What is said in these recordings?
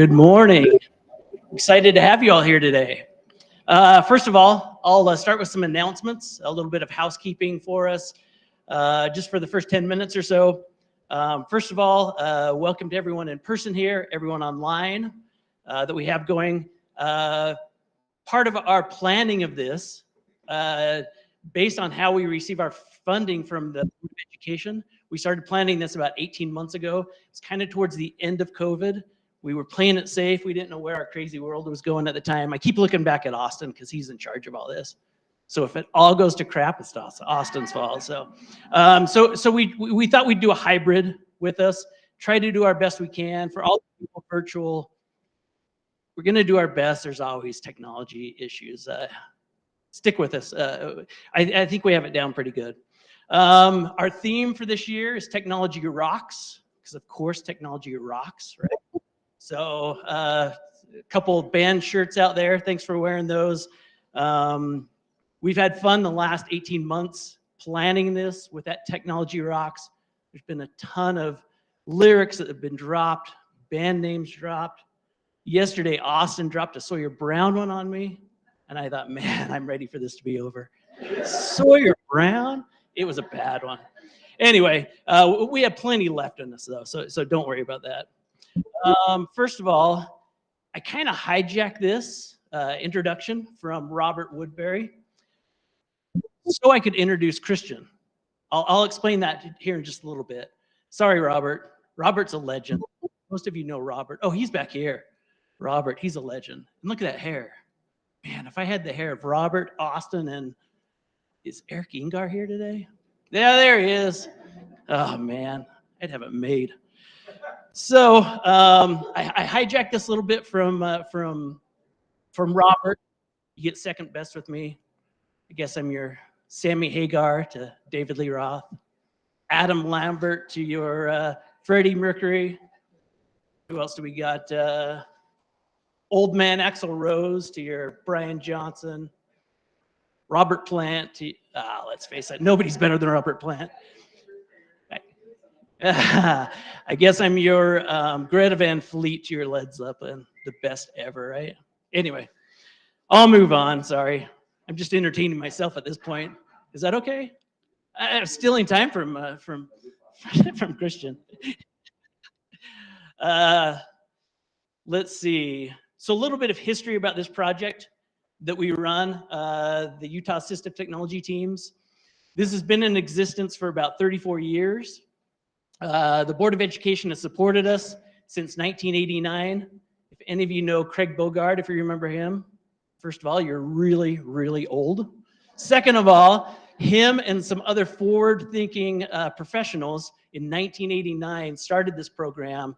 Good morning. Excited to have you all here today. First of all, I'll start with some announcements, a little bit of housekeeping for us, just for the first 10 minutes or so. First of all, welcome to everyone in person here, everyone online that we have going. Part of our planning of this, based on how we receive our funding from the Board of Education, we started planning this about 18 months ago. It's kind of towards the end of COVID. We were playing it safe. We didn't know where our crazy world was going at the time. I keep looking back at Austin because he's in charge of all this. So if it all goes to crap, it's Austin's fault. So we thought we'd do a hybrid with us, try to do our best we can. For all the people virtual, we're going to do our best. There's always technology issues. Stick with us. I think we have it down pretty good. Our theme for this year is Technology Rocks, because of course technology rocks, right? So a couple band shirts out there. Thanks for wearing those. We've had fun the last 18 months planning this with that Technology Rocks. There's been a ton of lyrics that have been dropped, band names dropped. Yesterday, Austin dropped a Sawyer Brown one on me, and I thought, man, I'm ready for this to be over. Sawyer Brown? It was a bad one. Anyway, we have plenty left in this, though, so don't worry about that. First of all, I kind of hijacked this introduction from Robert Woodbury so I could introduce Christian. I'll explain that here in just a little bit. Sorry, Robert. Robert's a legend. Most of you know Robert. Oh, he's back here. Robert, he's a legend. And look at that hair. Man, if I had the hair of Robert, Austin, and is Eric Ingar here today? Yeah, there he is. Oh, man, I'd have it made. So I hijacked this a little bit from Robert. You get second best with me. I guess I'm your Sammy Hagar to David Lee Roth, Adam Lambert to your Freddie Mercury. Who else do we got? Old Man Axl Rose to your Brian Johnson. Robert Plant to, let's face it, nobody's better than Robert Plant. I guess I'm your Greta Van Fleet to your Led Zeppelin, the best ever, right? Anyway, I'll move on. Sorry, I'm just entertaining myself at this point. Is that okay? I'm stealing time from Christian. Let's see. So a little bit of history about this project that we run, the Utah Assistive Technology Teams. This has been in existence for about 34 years. The Board of Education has supported us since 1989. If any of you know Craig Bogard, if you remember him, first of all, you're really, really old. Second of all, him and some other forward-thinking professionals in 1989 started this program.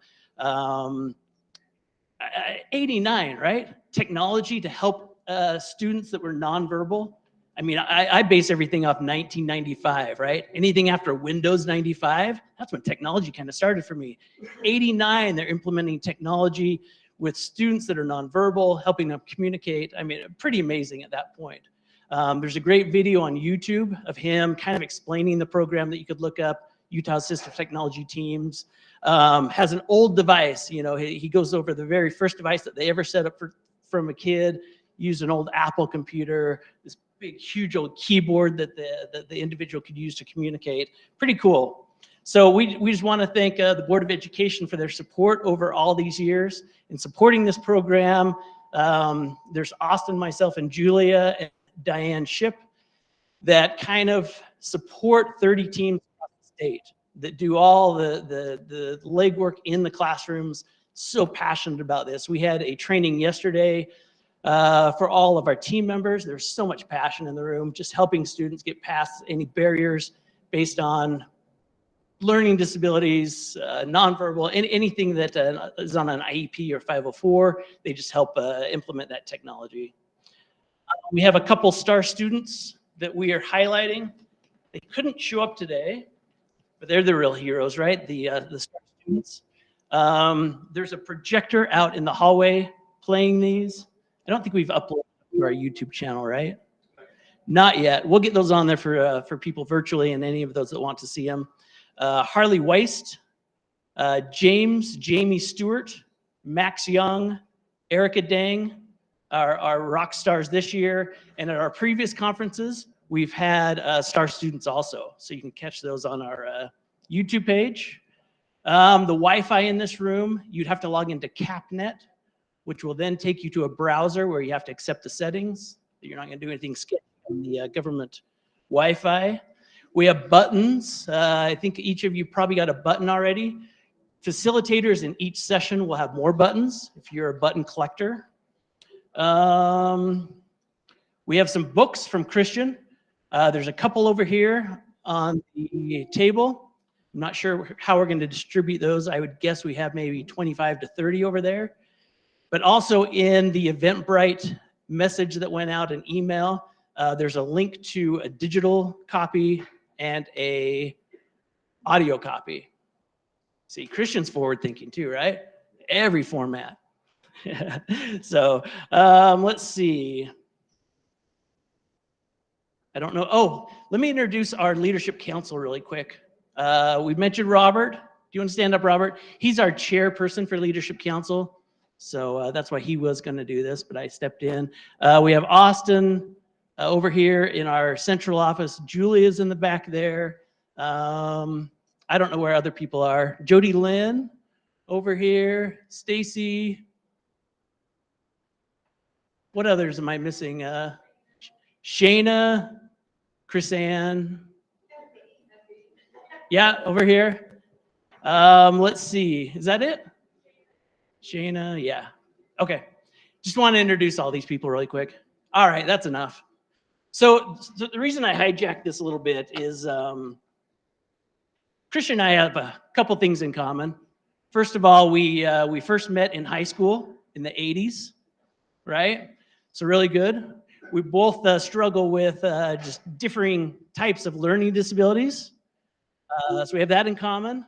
89, right? Technology to help students that were nonverbal. I mean, I base everything off 1995, right? Anything after Windows 95, that's when technology kind of started for me. 89, they're implementing technology with students that are nonverbal, helping them communicate. I mean, pretty amazing at that point. There's a great video on YouTube of him kind of explaining the program that you could look up, Utah Assistive Technology Teams. Has an old device, you know, he goes over the very first device that they ever set up from a kid, used an old Apple computer, this big, huge old keyboard that the individual could use to communicate. Pretty cool. So we just want to thank the Board of Education for their support over all these years in supporting this program. There's Austin, myself, and Julia, and Diane Ship that kind of support 30 teams across the state that do all the legwork in the classrooms. So passionate about this. We had a training yesterday for all of our team members. There's so much passion in the room, just helping students get past any barriers based on learning disabilities, nonverbal, anything that is on an IEP or 504. They just help implement that technology. We have a couple star students that we are highlighting. They couldn't show up today, but they're the real heroes, right? The star students. There's a projector out in the hallway playing these. I don't think we've uploaded to our YouTube channel, right? Not yet. We'll get those on there for people virtually and any of those that want to see them. Harley Weist, Jamie Stewart, Max Young, Erica Dang are our rock stars this year. And at our previous conferences, we've had star students also. So you can catch those on our YouTube page. The Wi-Fi in this room, you'd have to log into CapNet, which will then take you to a browser where you have to accept the settings. You're not going to do anything sketchy on the government Wi-Fi. We have buttons. I think each of you probably got a button already. Facilitators in each session will have more buttons if you're a button collector. We have some books from Christian. There's a couple over here on the table. I'm not sure how we're going to distribute those. I would guess we have maybe 25 to 30 over there. But also in the Eventbrite message that went out, an email, there's a link to a digital copy and a audio copy. See, Christian's forward thinking too, right? Every format. So let's see. I don't know. Oh, let me introduce our leadership council really quick. We mentioned Robert. Do you want to stand up, Robert? He's our chairperson for leadership council. So that's why he was going to do this, but I stepped in. We have Austin over here in our central office. Julia's in the back there. I don't know where other people are. Jody Lynn over here. Stacy. What others am I missing? Shayna, Chris Ann. Yeah, over here. Let's see. Is that it? Shayna, yeah. Okay. Just want to introduce all these people really quick. All right, that's enough. So the reason I hijacked this a little bit is Christian and I have a couple things in common. First of all, we first met in high school in the 80s, right? So really good. We both struggle with just differing types of learning disabilities. So we have that in common.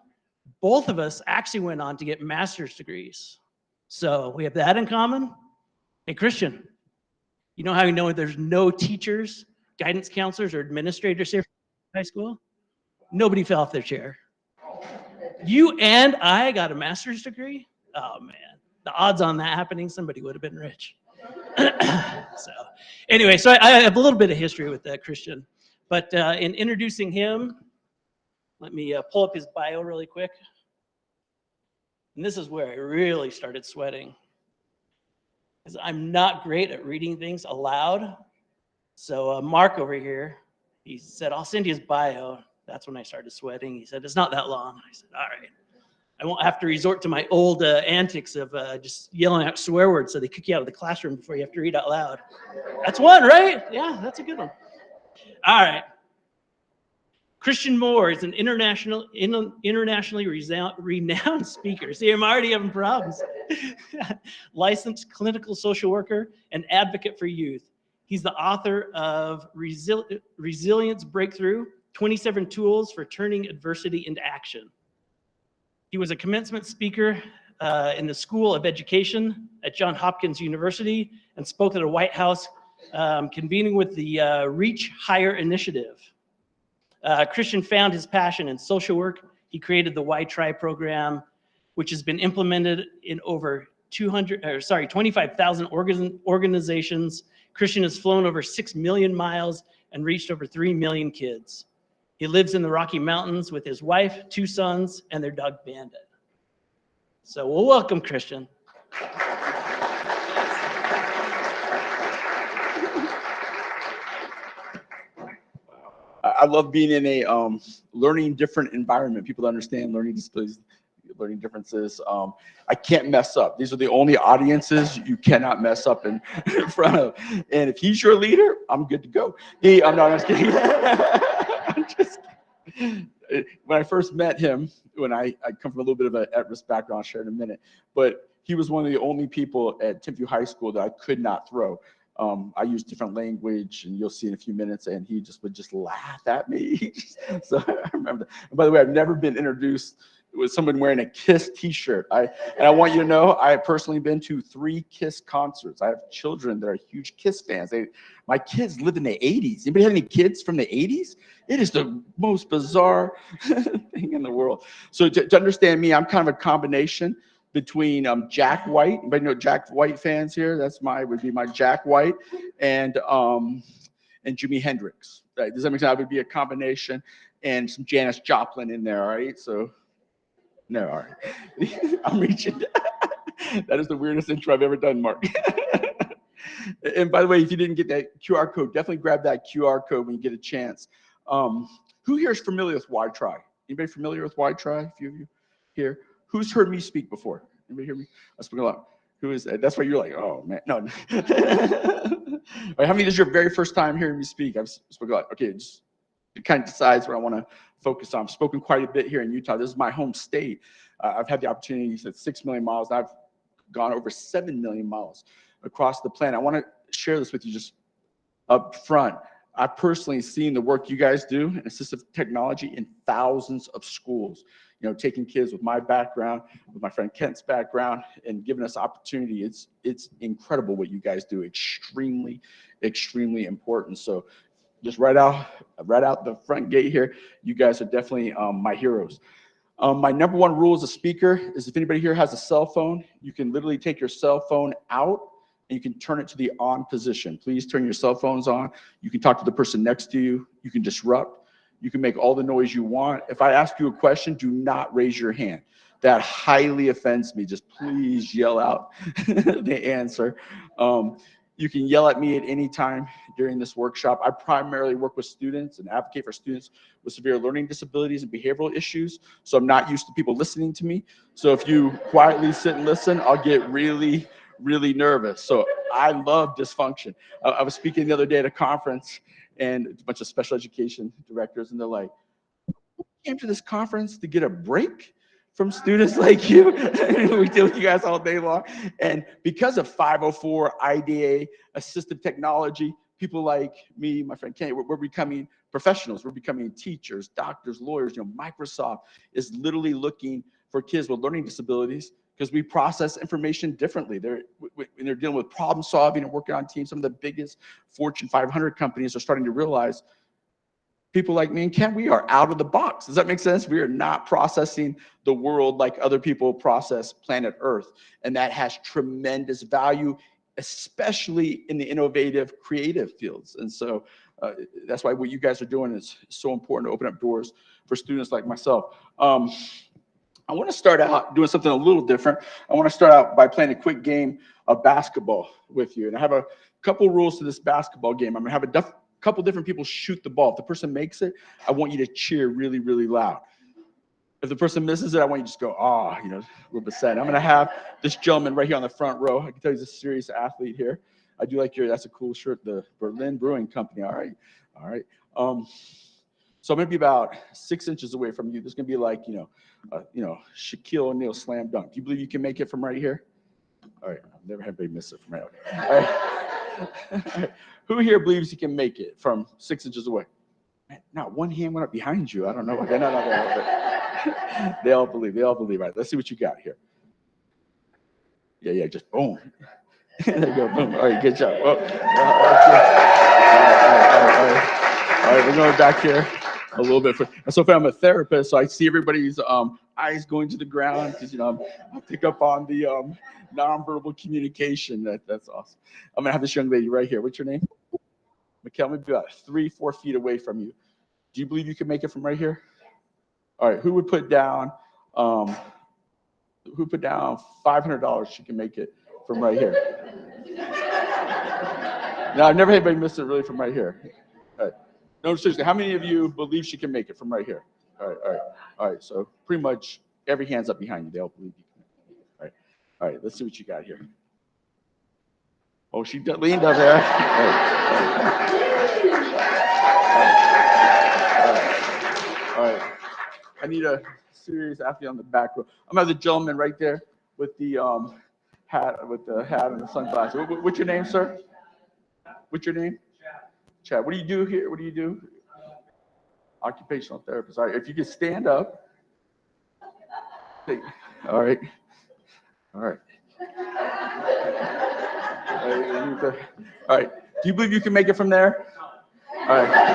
Both of us actually went on to get master's degrees. So we have that in common. Hey, Christian, you know how you know there's no teachers, guidance counselors, or administrators here in high school? Nobody fell off their chair. You and I got a master's degree? Oh, man. The odds on that happening, somebody would have been rich. So anyway, so I have a little bit of history with Christian. But in introducing him, let me pull up his bio really quick. And this is where I really started sweating. Because I'm not great at reading things aloud. So Mark over here, he said, I'll send you his bio. That's when I started sweating. He said, it's not that long. I said, all right. I won't have to resort to my old antics of just yelling out swear words so they kick you out of the classroom before you have to read out loud. That's one, right? Yeah, that's a good one. All right. Christian Moore is an internationally renowned speaker. See, I'm already having problems. Licensed clinical social worker and advocate for youth. He's the author of Resilience Breakthrough, 27 Tools for Turning Adversity into Action. He was a commencement speaker in the School of Education at Johns Hopkins University and spoke at a White House convening with the Reach Higher initiative. Christian found his passion in social work. He created the WhyTry Program, which has been implemented in over 25,000 organizations. Christian has flown over 6 million miles and reached over 3 million kids. He lives in the Rocky Mountains with his wife, 2 sons, and their dog Bandit. So we'll welcome Christian. I love being in a learning different environment. People understand learning disabilities, learning differences. I can't mess up. These are the only audiences you cannot mess up in front of. And if he's your leader, I'm good to go. I'm not just kidding. I'm just kidding. When I first met him, when I come from a little bit of an at-risk background, I'll share in a minute, but he was one of the only people at Timpview High School that I could not throw. I use different language, and you'll see in a few minutes, and he would just laugh at me. So I remember that. And by the way, I've never been introduced with someone wearing a KISS t-shirt. And I want you to know, I have personally been to 3 KISS concerts. I have children that are huge KISS fans. My kids live in the 80s. Anybody have any kids from the 80s? It is the most bizarre thing in the world. So to understand me, I'm kind of a combination. between Jack White. Anybody know Jack White fans here? Would be my Jack White and Jimi Hendrix. Right? Does that make sense? That would be a combination, and some Janis Joplin in there. All right, so no, all right. I'm reaching. That is the weirdest intro I've ever done, Mark. And by the way, if you didn't get that QR code, definitely grab that QR code when you get a chance. Who here is familiar with WhyTry? Anybody familiar with WhyTry? A few of you here. Who's heard me speak before? Anybody hear me? I speak a lot. Who is that? That's why you're like, oh man, no. All right, how many this is your very first time hearing me speak? I've spoken a lot. Okay, just it kind of decides what I want to focus on. I've spoken quite a bit here in Utah. This is my home state. I've had the opportunity at 6 million miles. I've gone over 7 million miles across the planet. I want to share this with you just up front. I've personally seen the work you guys do in assistive technology in thousands of schools. You know, taking kids with my background, with my friend Kent's background, and giving us opportunity. It's incredible what you guys do. Extremely, extremely important. So, just right out the front gate here, you guys are definitely my heroes. My number one rule as a speaker is if anybody here has a cell phone, you can literally take your cell phone out and you can turn it to the on position. Please turn your cell phones on. You can talk to the person next to you. You can disrupt. You can make all the noise you want. If I ask you a question, do not raise your hand. That highly offends me. Just please yell out the answer. You can yell at me at any time during this workshop. I primarily work with students and advocate for students with severe learning disabilities and behavioral issues. So I'm not used to people listening to me. So if you quietly sit and listen, I'll get really, really nervous. So I love dysfunction. I was speaking the other day at a conference and a bunch of special education directors, and they're like, "We came to this conference to get a break from students like you." We deal with you guys all day long. And because of 504 IDA assistive technology, people like me, my friend Kenny, we're becoming professionals. We're becoming teachers, doctors, lawyers. You know, Microsoft is literally looking for kids with learning disabilities because we process information differently. They're dealing with problem solving and working on teams. Some of the biggest Fortune 500 companies are starting to realize people like me and Ken, we are out of the box. Does that make sense? We are not processing the world like other people process planet Earth. And that has tremendous value, especially in the innovative, creative fields. And so that's why what you guys are doing is so important to open up doors for students like myself. I want to start out doing something a little different. I want to start out by playing a quick game of basketball with you. And I have a couple rules to this basketball game. I'm going to have a couple different people shoot the ball. If the person makes it, I want you to cheer really, really loud. If the person misses it, I want you to just go, you know, a little bit sad. I'm going to have this gentleman right here on the front row. I can tell he's a serious athlete here. I do like that's a cool shirt, the Berlin Brewing Company. All right. So I'm going to be about 6 inches away from you. There's going to be like, Shaquille O'Neal slam dunk. Do you believe you can make it from right here? All right. I've never had anybody miss it from right here. All right. Who here believes he can make it from 6 inches away? Man, not one hand went up behind you. I don't know. Okay, no. They all believe. All right, let's see what you got here. Yeah, just boom. There you go, boom. All right, good job. All right, we're going back here a little bit. So I'm a therapist, so I see everybody's eyes going to the ground because, I pick up on the nonverbal communication. That's awesome. I'm going to have this young lady right here. What's your name? Mikkel, maybe about 3-4 feet away from you. Do you believe you can make it from right here? All right, who would put down $500 she can make it from right here? No, I've never had anybody miss it really from right here. All right. No, seriously, how many of you believe she can make it from right here? All right. So pretty much every hand's up behind you. They all believe you can make it. All right. Let's see what you got here. Oh, she leaned up there. All right. I need a serious athlete on the back row. I'm gonna have the gentleman right there with the hat and the sunglasses. What's your name, sir? What's your name? Chad. What do you do here? What do you do? Occupational therapist. All right. If you could stand up. All right. All right. Do you believe you can make it from there? All right.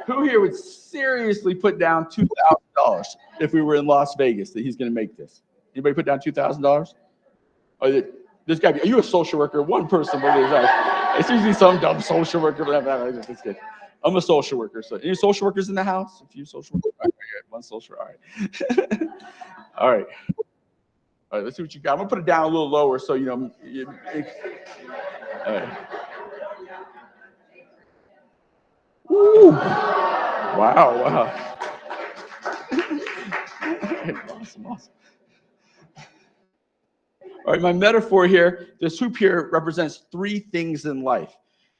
Who here would seriously put down $2,000 if we were in Las Vegas that he's going to make this? Anybody put down $2,000? Oh, this guy, are you a social worker? One person believes that. It's usually some dumb social worker. That's good. I'm a social worker. So any social workers in the house? A few social workers. All right, one social. All right. All right. All right, let's see what you got. I'm gonna put it down a little lower so you know. All right. Woo. Wow. Awesome. All right, my metaphor here, this hoop here represents three things in life.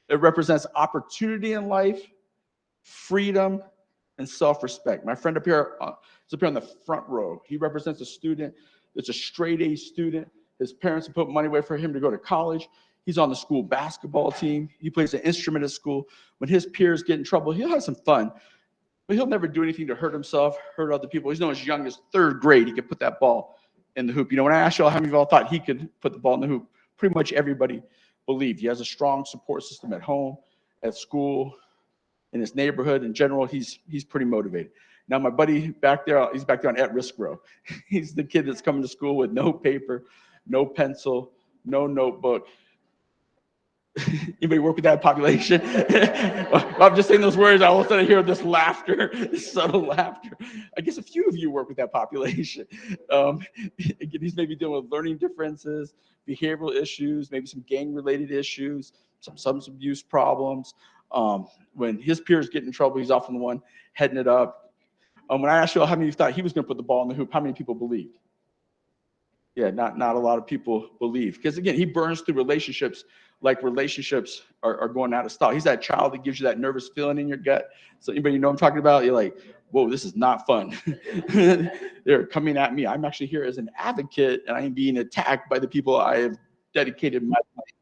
It represents opportunity in life, freedom, and self-respect. My friend up here is up here on the front row. He represents a student that's a straight A student. His parents have put money away for him to go to college. He's on the school basketball team. He plays an instrument at school. When his peers get in trouble, he'll have some fun, but he'll never do anything to hurt himself, hurt other people. He's known as young as third grade. He could put that ball in the hoop. You know, when I asked y'all how many of y'all thought he could put the ball in the hoop, pretty much everybody believed. He has a strong support system at home, at school, in his neighborhood. In general, he's pretty motivated. Now, my buddy back there, he's back there on at-risk row. He's the kid that's coming to school with no paper, no pencil, no notebook. Anybody work with that population? I'm just saying those words. I all of a sudden hear this laughter, this subtle laughter. I guess a few of you work with that population. He's maybe dealing with learning differences, behavioral issues, maybe some gang-related issues, some substance abuse problems. When his peers get in trouble, he's often the one heading it up. When I asked you how many of you thought he was going to put the ball in the hoop, how many people believed? Yeah, not a lot of people believe. Because again, he burns through relationships like relationships are going out of style. He's that child that gives you that nervous feeling in your gut. So anybody know what I'm talking about? You're like, whoa, this is not fun. They're coming at me. I'm actually here as an advocate, and I am being attacked by the people I have dedicated my life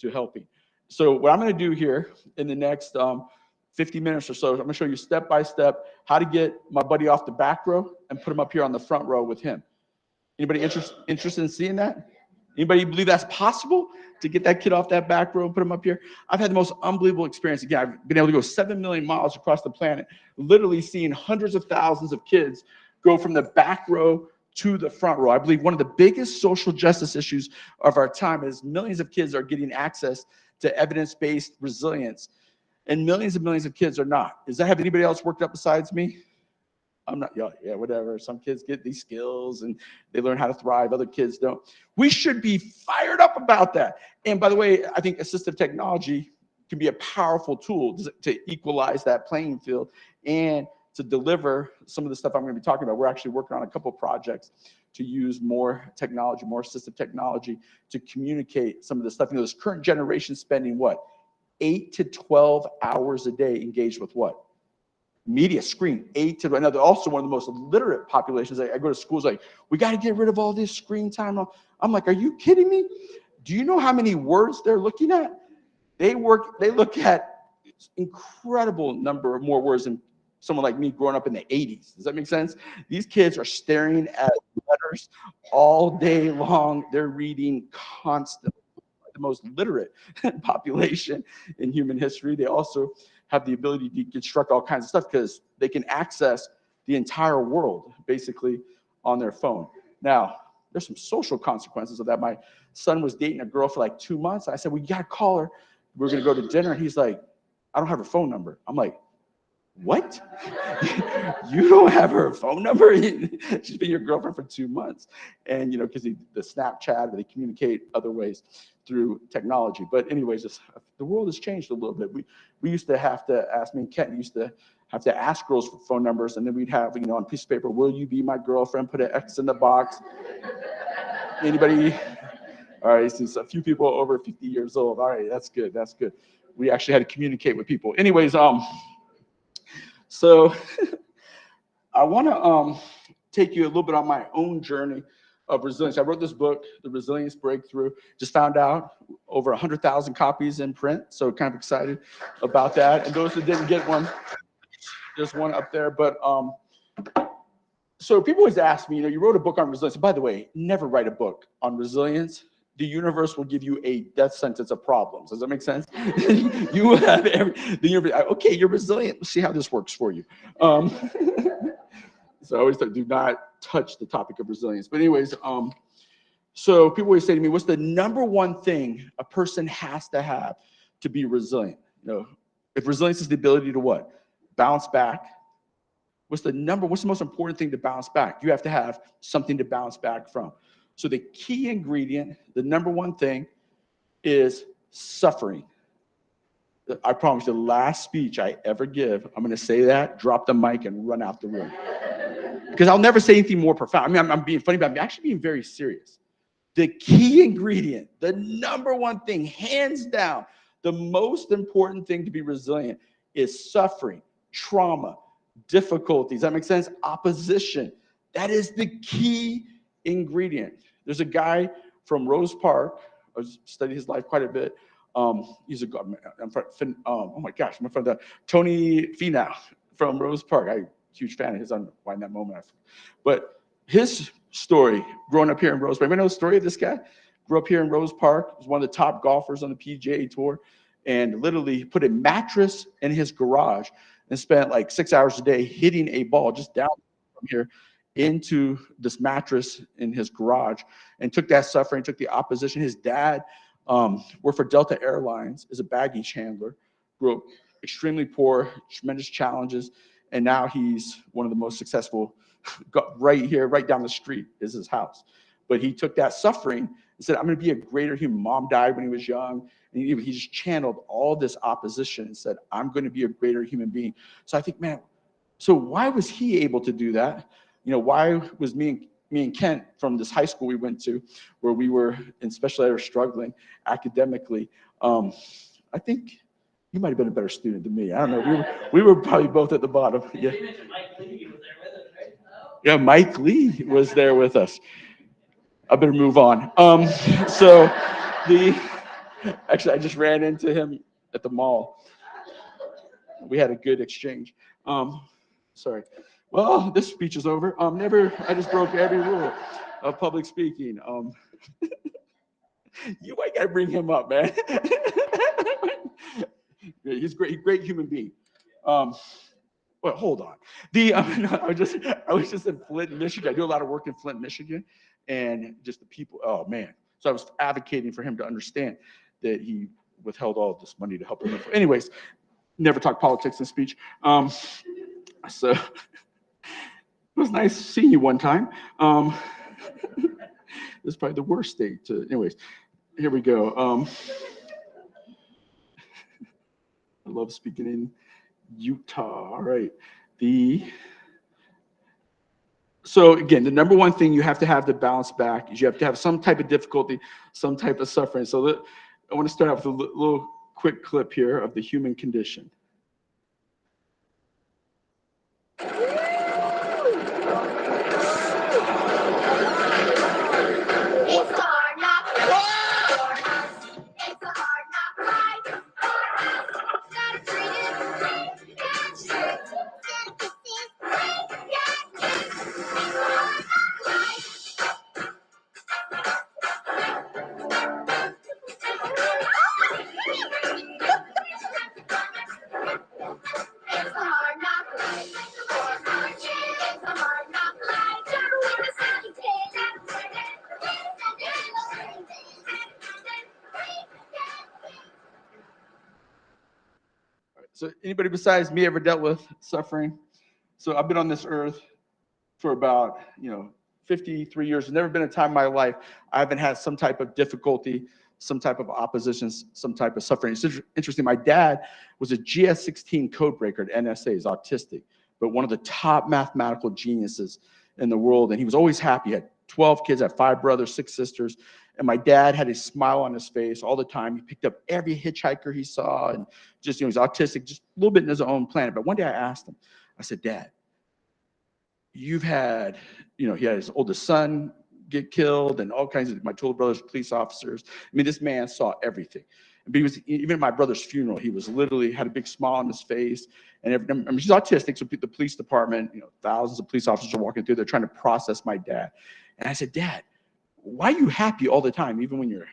to helping. So what I'm going to do here in the next 50 minutes or so, I'm going to show you step by step how to get my buddy off the back row and put him up here on the front row with him. Anybody interested in seeing that? Anybody believe that's possible to get that kid off that back row and put him up here? I've had the most unbelievable experience. Again, I've been able to go 7 million miles across the planet, literally seeing hundreds of thousands of kids go from the back row to the front row. I believe one of the biggest social justice issues of our time is millions of kids are getting access to evidence-based resilience, and millions of kids are not. Does that have anybody else worked up besides me? I'm not, yeah, whatever. Some kids get these skills and they learn how to thrive. Other kids don't. We should be fired up about that. And by the way, I think assistive technology can be a powerful tool to equalize that playing field and to deliver some of the stuff I'm going to be talking about. We're actually working on a couple of projects to use more technology, more assistive technology to communicate some of the stuff. You know, this current generation spending what? 8 to 12 hours a day engaged with what? Media screen. 8 to 12. Now, they're also one of the most literate populations. I go to schools like, we got to get rid of all this screen time. I'm like, are you kidding me? Do you know how many words they're looking at? They look at incredible number of more words than someone like me growing up in the 80s. Does that make sense? These kids are staring at letters all day long. They're reading constantly. The most literate population in human history. They also have the ability to construct all kinds of stuff because they can access the entire world basically on their phone. Now, there's some social consequences of that. My son was dating a girl for like 2 months. I said, well, you got to call her. We're going to go to dinner. And he's like, I don't have her phone number. I'm like, what? You don't have her phone number? She's been your girlfriend for 2 months. And, you know, because the Snapchat, they communicate other ways through technology. But anyways, the world has changed a little bit. We used to have to ask, me and Kent used to have to ask girls for phone numbers, and then we'd have, you know, on a piece of paper, will you be my girlfriend? Put an X in the box. Anybody? All right, so a few people over 50 years old. All right, that's good. That's good. We actually had to communicate with people. Anyways, so I want to take you a little bit on my own journey of resilience. I wrote this book, The Resilience Breakthrough. Just found out over 100,000 copies in print, so kind of excited about that. And those that didn't get one, there's one up there. But so people always ask me, you know, you wrote a book on resilience. And by the way, never write a book on resilience. The universe will give you a death sentence of problems. Does that make sense? You will have the universe. Okay, you're resilient. Let's see how this works for you. So I always do not touch the topic of resilience. But anyways, so people always say to me, what's the number one thing a person has to have to be resilient? If resilience is the ability to what? Bounce back. What's the most important thing to bounce back? You have to have something to bounce back from. So the key ingredient, the number one thing, is suffering. I promise you, the last speech I ever give, I'm going to say that, drop the mic, and run out the room. Because I'll never say anything more profound. I mean, I'm being funny, but I'm actually being very serious. The key ingredient, the number one thing, hands down, the most important thing to be resilient is suffering, trauma, difficulties. That makes sense? Opposition. That is the key ingredient. There's a guy from Rose Park. I studied his life quite a bit. He's a oh my gosh, my friend Tony Finau from Rose Park. I'm a huge fan of his on Why in That Moment. But his story, growing up here in Rose Park. Anybody know the story of this guy? Grew up here in Rose Park. He was one of the top golfers on the PGA Tour, and literally put a mattress in his garage and spent like 6 hours a day hitting a ball just down from here into this mattress in his garage, and took that suffering, took the opposition. His dad worked for Delta Airlines as a baggage handler, grew up extremely poor, tremendous challenges, and now he's one of the most successful. Right here, right down the street is his house. But he took that suffering and said, I'm going to be a greater human. Mom died when he was young, and he just channeled all this opposition and said, I'm going to be a greater human being. So I think, man, so why was he able to do that? Why was me and Kent from this high school we went to, where we were in special ed or struggling academically? I think you might have been a better student than me. I don't know. We were probably both at the bottom. Yeah. Yeah, Mike Lee was there with us. I better move on. Actually, I just ran into him at the mall. We had a good exchange. Sorry. Well, this speech is over. I just broke every rule of public speaking. You might got to bring him up, man. He's great human being. Well, hold on. I was just in Flint, Michigan. I do a lot of work in Flint, Michigan, and just the people. Oh man! So I was advocating for him to understand that he withheld all of this money to help him. Anyways, never talk politics in speech. So it was nice seeing you one time. This is probably the worst state to. Anyways, here we go. I love speaking in Utah. All right. So again, the number one thing you have to have to bounce back is you have to have some type of difficulty, some type of suffering. So I want to start off with a little quick clip here of the human condition. So anybody besides me ever dealt with suffering? So I've been on this earth for about 53 years. There's never been a time in my life I haven't had some type of difficulty, some type of opposition, some type of suffering. It's interesting. My dad was a GS-16 code breaker at NSA. He's autistic, but one of the top mathematical geniuses in the world. And he was always happy. He had 12 kids, had 5 brothers, 6 sisters. And my dad had a smile on his face all the time. He picked up every hitchhiker he saw, and just, he's autistic, just a little bit in his own planet. But one day I asked him, I said, Dad, you've had, he had his oldest son get killed and all kinds of, my two older brothers, police officers. I mean, this man saw everything. But he was, even at my brother's funeral, he was literally had a big smile on his face. And she's autistic, so the police department, thousands of police officers are walking through, they're trying to process my dad. And I said, Dad, why are you happy all the time? Even when your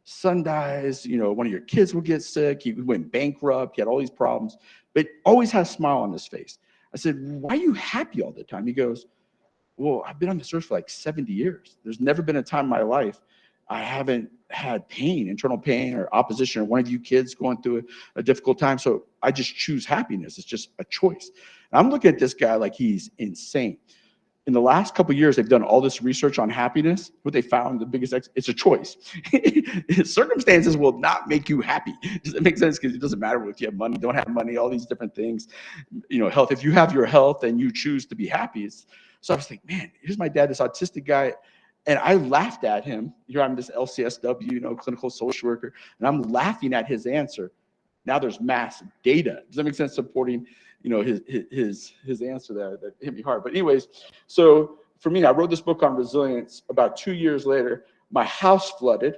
son dies, one of your kids will get sick, he went bankrupt, he had all these problems, but always has a smile on his face. I said, why are you happy all the time? He goes, well, I've been on this earth for like 70 years. There's never been a time in my life I haven't had pain, internal pain or opposition, or one of you kids going through a difficult time. So I just choose happiness. It's just a choice. And I'm looking at this guy like he's insane. In the last couple of years, they've done all this research on happiness. What they found, it's a choice. Circumstances will not make you happy. Does that make sense? Because it doesn't matter if you have money, don't have money, all these different things. Health. If you have your health and you choose to be happy. So I was like, man, here's my dad, this autistic guy. And I laughed at him. Here I'm this LCSW, clinical social worker, and I'm laughing at his answer. Now there's mass data. Does that make sense? Supporting, his answer there that hit me hard. But anyways, so for me, I wrote this book on resilience. About 2 years later, my house flooded.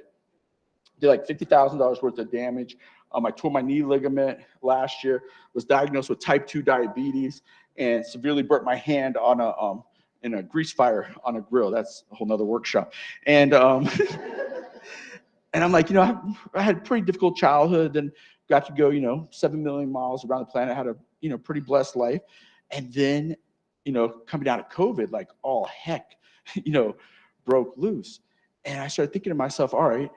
Did like $50,000 worth of damage. I tore my knee ligament last year. Was diagnosed with type 2 diabetes and severely burnt my hand on in a grease fire on a grill. That's a whole nother workshop. And and I'm like, I had a pretty difficult childhood and got to go, 7 million miles around the planet, had a, pretty blessed life. And then, coming out of COVID, like all heck, broke loose. And I started thinking to myself, all right,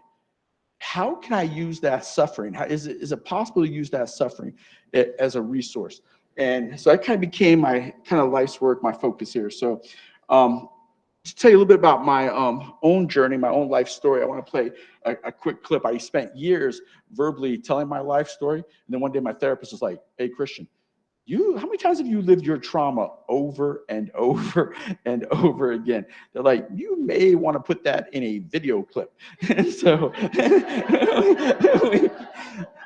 how can I use that suffering? Is it possible to use that suffering as a resource? And so that kind of became my kind of life's work, my focus here. So to tell you a little bit about my own journey, my own life story, I want to play a quick clip. I spent years verbally telling my life story. And then one day my therapist was like, hey, Christian, how many times have you lived your trauma over and over and over again? They're like, you may want to put that in a video clip. And so it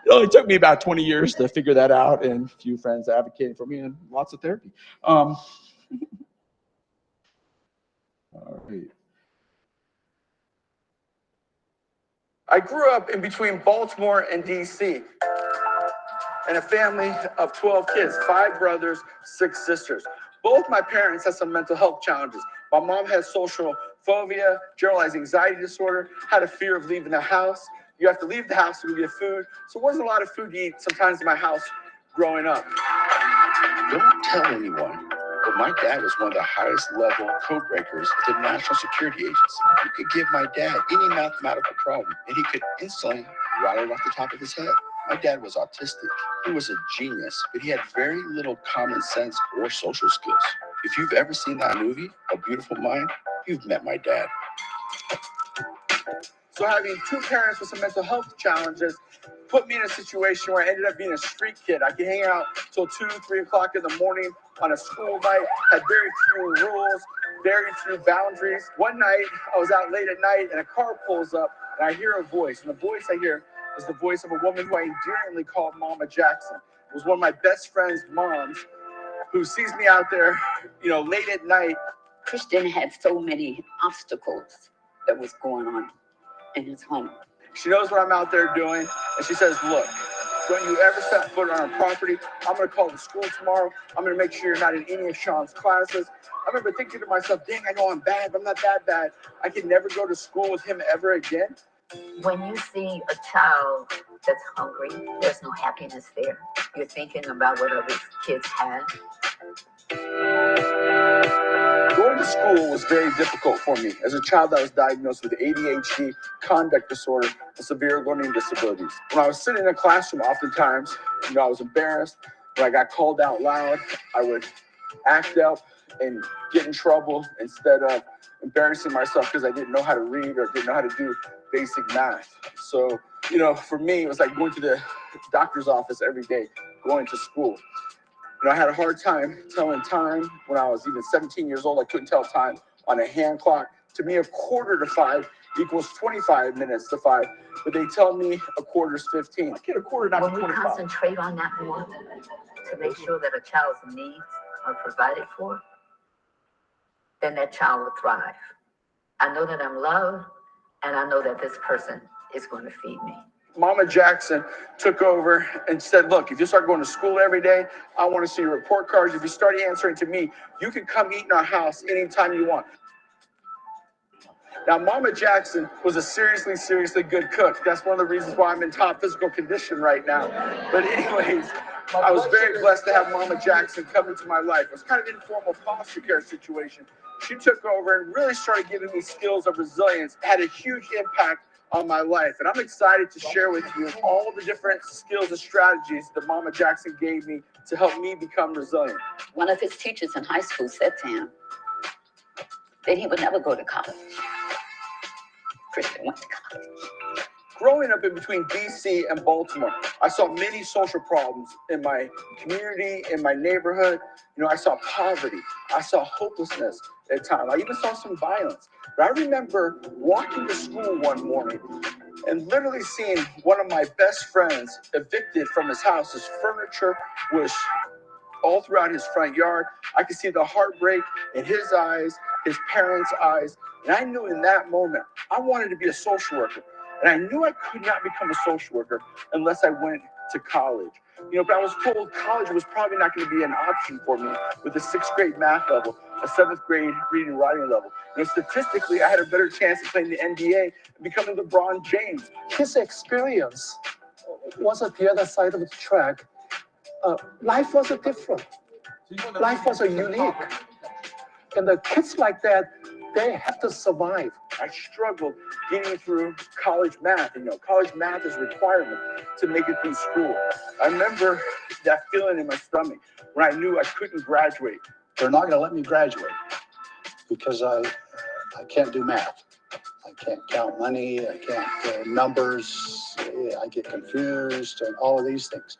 only took me about 20 years to figure that out, and a few friends advocating for me and lots of therapy. All right. I grew up in between Baltimore and DC in a family of 12 kids, 5 brothers, 6 sisters. Both my parents had some mental health challenges. My mom had social phobia, generalized anxiety disorder, had a fear of leaving the house. You have to leave the house to go get food. So it wasn't a lot of food to eat sometimes in my house growing up. Don't tell anyone, but my dad was one of the highest level code breakers at the National Security Agency. You could give my dad any mathematical problem and he could instantly rattle it off the top of his head. My dad was autistic. He was a genius, but he had very little common sense or social skills. If you've ever seen that movie, A Beautiful Mind, you've met my dad. So having 2 parents with some mental health challenges put me in a situation where I ended up being a street kid. I could hang out till 2, 3 o'clock in the morning on a school night, had very few rules, very few boundaries. One night, I was out late at night and a car pulls up and I hear a voice. And the voice I hear is the voice of a woman who I endearingly called Mama Jackson. It was one of my best friend's moms who sees me out there, late at night. Christian had so many obstacles that was going on in his home. She knows what I'm out there doing, and she says, look, don't you ever set foot on our property. I'm going to call the school tomorrow. I'm going to make sure you're not in any of Sean's classes. I remember thinking to myself, dang, I know I'm bad, but I'm not that bad. I can never go to school with him ever again. When you see a child that's hungry, there's no happiness there. You're thinking about what other kids have. Going to school was very difficult for me. As a child, I was diagnosed with ADHD, conduct disorder, and severe learning disabilities. When I was sitting in a classroom, oftentimes, I was embarrassed. When I got called out loud, I would act up and get in trouble instead of embarrassing myself because I didn't know how to read or didn't know how to do basic math. So, for me, it was like going to the doctor's office every day, going to school. I had a hard time telling time. When I was even 17 years old, I couldn't tell time on a hand clock. To me, 4:45 equals 25 minutes to 5. But they tell me 1/4 is 15. I get 1/4, not 25. When we concentrate on that more to make sure that a child's needs are provided for, then that child will thrive. I know that I'm loved, and I know that this person is going to feed me. Mama Jackson took over and said, look, if you start going to school every day, I want to see your report cards. If you start answering to me, you can come eat in our house anytime you want. Now, Mama Jackson was a seriously good cook. That's one of the reasons why I'm in top physical condition right now. But anyways, I was very blessed to have Mama Jackson come into my life. It was kind of an informal foster care situation. She took over and really started giving me skills of resilience, had a huge impact on my life. And I'm excited to share with you all the different skills and strategies that Mama Jackson gave me to help me become resilient. One of his teachers in high school said to him that he would never go to college. Christian went to college. Growing up in between DC and Baltimore, I saw many social problems in my community, in my neighborhood. You know, I saw poverty, I saw hopelessness at times. I even saw some violence. But I remember walking to school one morning and literally seeing one of my best friends evicted from his house. His furniture was all throughout his front yard. I could see the heartbreak in his eyes, his parents' eyes. And I knew in that moment, I wanted to be a social worker. And I knew I could not become a social worker unless I went to college. You know, but I was told college was probably not going to be an option for me with a 6th grade math level, a 7th grade reading and writing level. You know, statistically, I had a better chance of playing the NBA and becoming LeBron James. His experience was at the other side of the track. Life was different. Life was unique. And the kids like that, they have to survive. I struggled getting through college math. You know, college math is a requirement to make it through school. I remember that feeling in my stomach when I knew I couldn't graduate. They're not going to let me graduate because I can't do math. I can't count money. I can't numbers. I get confused and all of these things.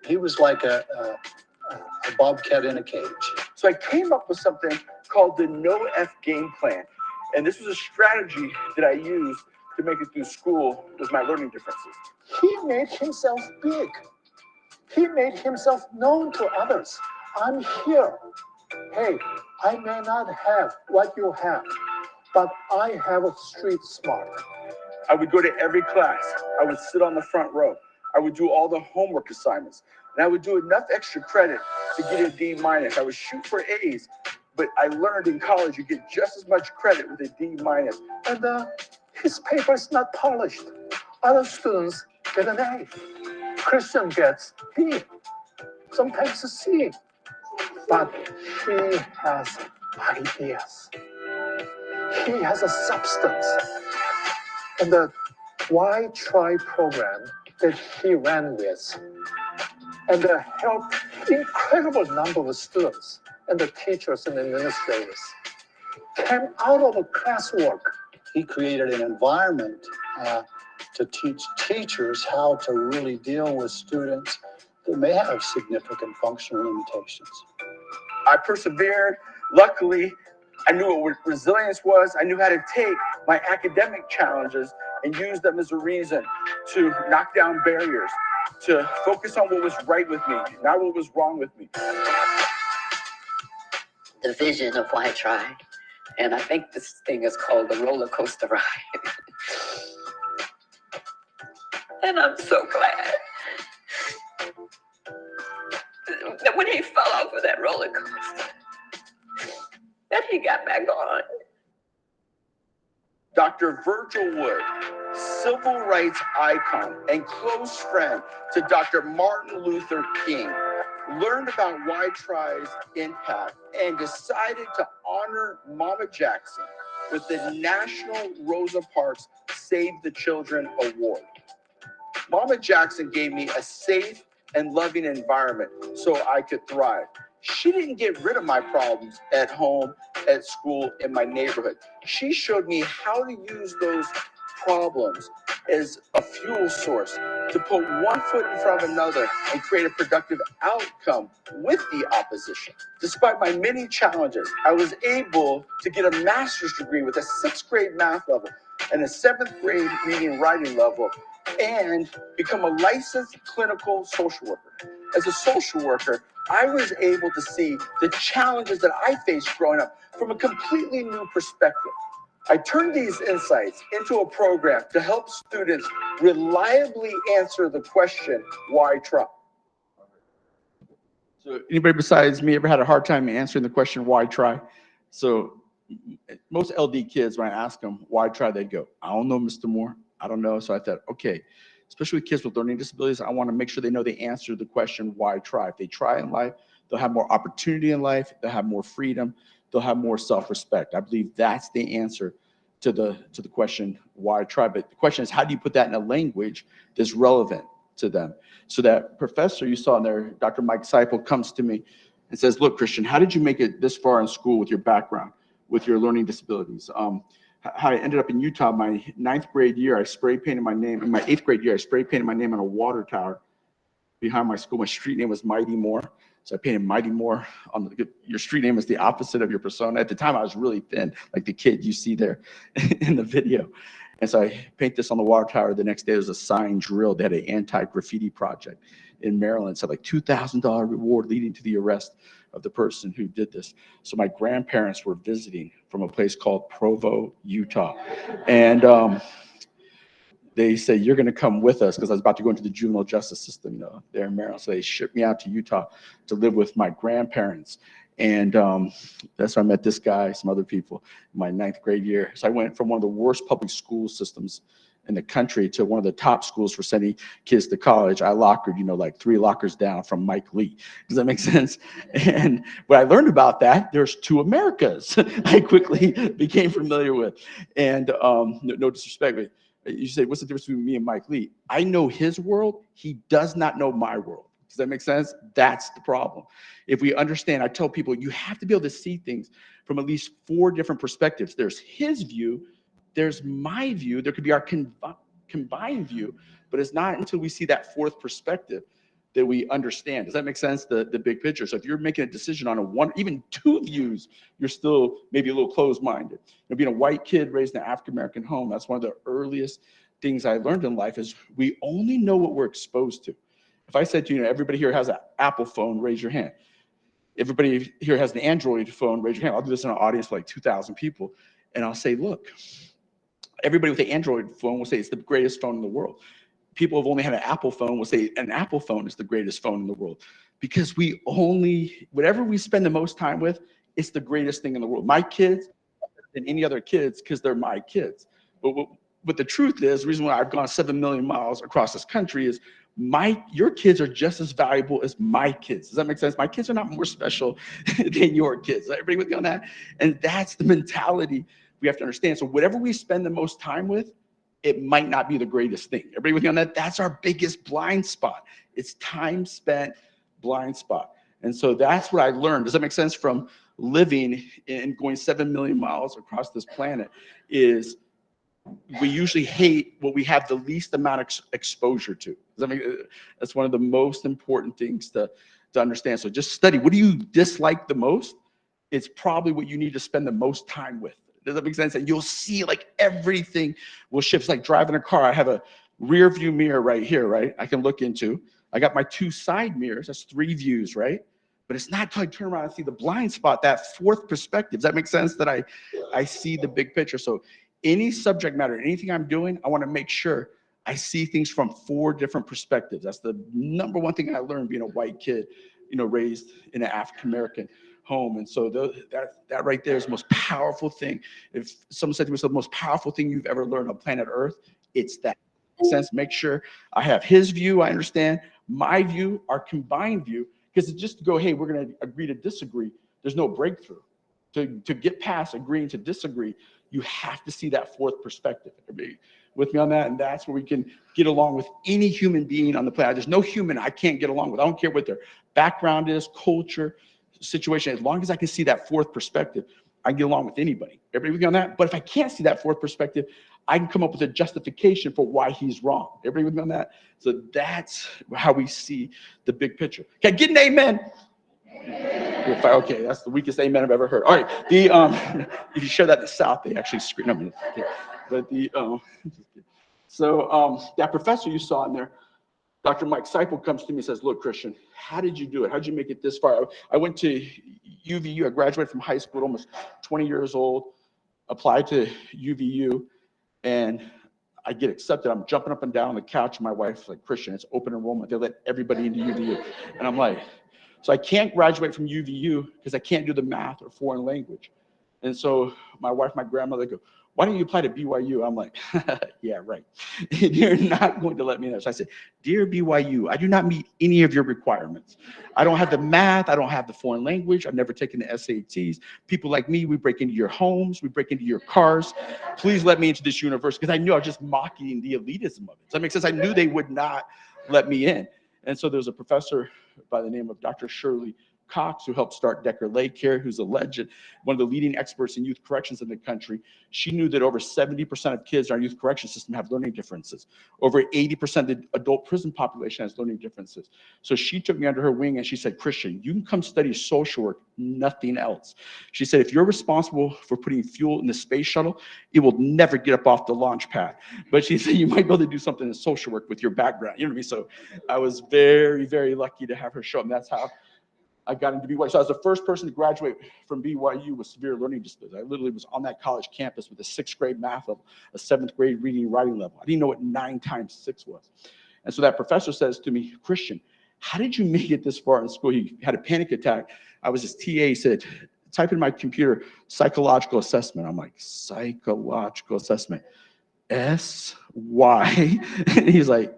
He was like a bobcat in a cage. So I came up with something called the No F game plan. And this was a strategy that I used to make it through school with my learning differences. He made himself big. He made himself known to others. I'm here. Hey, I may not have what you have, but I have a street smart. I would go to every class. I would sit on the front row. I would do all the homework assignments. And I would do enough extra credit to get a D minus. I would shoot for A's. But I learned in college you get just as much credit with a D minus. And his paper is not polished. Other students get an A. Christian gets B, sometimes a C. But he has ideas. He has a substance. And the WhyTry program that he ran with, and helped incredible number of students and the teachers and administrators came out of the classwork. He created an environment to teach teachers how to really deal with students that may have significant functional limitations. I persevered. Luckily, I knew what resilience was. I knew how to take my academic challenges and use them as a reason to knock down barriers, to focus on what was right with me, not what was wrong with me. The vision of WhyTry, and I think this thing is called the roller coaster ride. And I'm so glad that when he fell off of that roller coaster, that he got back on. Dr. Virgil Wood, civil rights icon and close friend to Dr. Martin Luther King, learned about WhyTry's impact and decided to honor Mama Jackson with the National Rosa Parks Save the Children Award. Mama Jackson gave me a safe and loving environment so I could thrive. She didn't get rid of my problems at home, at school, in my neighborhood. She showed me how to use those problems as a fuel source to put one foot in front of another and create a productive outcome with the opposition. Despite my many challenges, I was able to get a master's degree with a 6th grade math level and a 7th grade reading and writing level, and become a licensed clinical social worker. As a social worker, I was able to see the challenges that I faced growing up from a completely new perspective. I turned these insights into a program to help students reliably answer the question, why try? So anybody besides me ever had a hard time answering the question, why try? So most LD kids, when I ask them, why try, they'd go, I don't know, Mr. Moore. I don't know. So I thought, okay. especially with kids with learning disabilities, I want to make sure they know the answer to the question, why try? If they try in life, they'll have more opportunity in life, they'll have more freedom, they'll have more self-respect. I believe that's the answer to the question, why try? But the question is, how do you put that in a language that's relevant to them? So that professor you saw in there, Dr. Mike Seipel, comes to me and says, look, Christian, how did you make it this far in school with your background, with your learning disabilities? How I ended up in Utah, my 9th grade year, I spray painted my name. In my 8th grade year, I spray painted my name on a water tower behind my school. My street name was Mighty Moore. So I painted Mighty Moore on your street name is the opposite of your persona. At the time, I was really thin, like the kid you see there in the video. And so I paint this on the water tower. The next day, there was a sign drill. They had an anti-graffiti project in Maryland. So like $2,000 reward leading to the arrest of the person who did this. So my grandparents were visiting from a place called Provo, Utah. And they said, you're going to come with us, because I was about to go into the juvenile justice system, there in Maryland. So they shipped me out to Utah to live with my grandparents. And that's where I met this guy, some other people in my 9th grade year. So I went from one of the worst public school systems in the country to one of the top schools for sending kids to college. I lockered, like 3 lockers down from Mike Lee. Does that make sense? And when I learned about that, there's 2 Americas I quickly became familiar with. And no disrespect, but you say, what's the difference between me and Mike Lee? I know his world. He does not know my world. Does that make sense? That's the problem. If we understand, I tell people, you have to be able to see things from at least 4 different perspectives. There's his view, there's my view, there could be our combined view, but it's not until we see that 4th perspective that we understand. Does that make sense? The big picture. So if you're making a decision on even 2 views, you're still maybe a little closed-minded. Being a white kid raised in an African-American home, that's one of the earliest things I learned in life is we only know what we're exposed to. If I said to you, everybody here has an Apple phone, raise your hand. Everybody here has an Android phone, raise your hand. I'll do this in an audience of like 2,000 people. And I'll say, look, everybody with an Android phone will say it's the greatest phone in the world. People who've only had an Apple phone will say an Apple phone is the greatest phone in the world. Because whatever we spend the most time with, it's the greatest thing in the world. My kids, than any other kids, because they're my kids. But the truth is, the reason why I've gone 7 million miles across this country is your kids are just as valuable as my kids. Does that make sense? My kids are not more special than your kids. Everybody with me on that? And that's the mentality we have to understand. So whatever we spend the most time with, it might not be the greatest thing. Everybody with me on that? That's our biggest blind spot. It's time spent blind spot. And so that's what I learned. Does that make sense? From living and going 7 million miles across this planet is we usually hate what we have the least amount of exposure to. That's one of the most important things to understand. So just study. What do you dislike the most? It's probably what you need to spend the most time with. Does that make sense? And you'll see like everything will shift. It's like driving a car. I have a rear view mirror right here, right? I can look into. I got my 2 side mirrors. That's 3 views, right? But it's not until I turn around and see the blind spot, that 4th perspective. Does that make sense? That I see the big picture. So any subject matter, anything I'm doing, I want to make sure I see things from 4 different perspectives. That's the number one thing I learned being a white kid, raised in an African-American home. And so that right there is the most powerful thing. If someone said to me, "What's the most powerful thing you've ever learned on planet Earth?" It's that. Sense. Make sure I have his view, I understand, my view, our combined view, because it's just to go, hey, we're going to agree to disagree. There's no breakthrough. To get past agreeing to disagree, you have to see that 4th perspective. Everybody with me on that? And that's where we can get along with any human being on the planet. There's no human I can't get along with. I don't care what their background is, culture, situation. As long as I can see that 4th perspective, I can get along with anybody. Everybody with me on that? But if I can't see that 4th perspective, I can come up with a justification for why he's wrong. Everybody with me on that? So that's how we see the big picture. Okay, get an amen. Okay, that's the weakest amen I've ever heard. All right, if you share that in the South, they actually scream. Okay. But that professor you saw in there, Dr. Mike Seipel, comes to me and says, "Look, Christian, how did you do it? How did you make it this far?" I went to UVU. I graduated from high school, almost 20 years old. Applied to UVU, and I get accepted. I'm jumping up and down on the couch. My wife's like, "Christian, it's open enrollment. They let everybody into UVU." And I'm like, so I can't graduate from UVU because I can't do the math or foreign language. And so my wife, my grandmother go, why don't you apply to BYU? I'm like, yeah, right. You're not going to let me know. So I said, dear BYU, I do not meet any of your requirements. I don't have the math. I don't have the foreign language. I've never taken the SATs. People like me, we break into your homes. We break into your cars. Please let me into this university, because I knew I was just mocking the elitism of it. Does that make sense? I knew they would not let me in. And so there's a professor by the name of Dr. Shirley Cox, who helped start Decker Lake here, who's a legend, one of the leading experts in youth corrections in the country. She knew that over 70% of kids in our youth correction system have learning differences. Over 80% of the adult prison population has learning differences. So she took me under her wing and she said, Christian, you can come study social work, nothing else. She said, if you're responsible for putting fuel in the space shuttle, it will never get up off the launch pad. But she said, you might be able to do something in social work with your background. You know what I mean? So I was very, very lucky to have her show up. And that's how I got into BYU. So I was the first person to graduate from BYU with severe learning disabilities. I literally was on that college campus with a 6th grade math level, a 7th grade reading and writing level. I didn't know what 9 times 6 was. And so that professor says to me, Christian, how did you make it this far in school? He had a panic attack. I was his TA. He said, type in my computer, psychological assessment. I'm like, psychological assessment, S-Y. And he's like,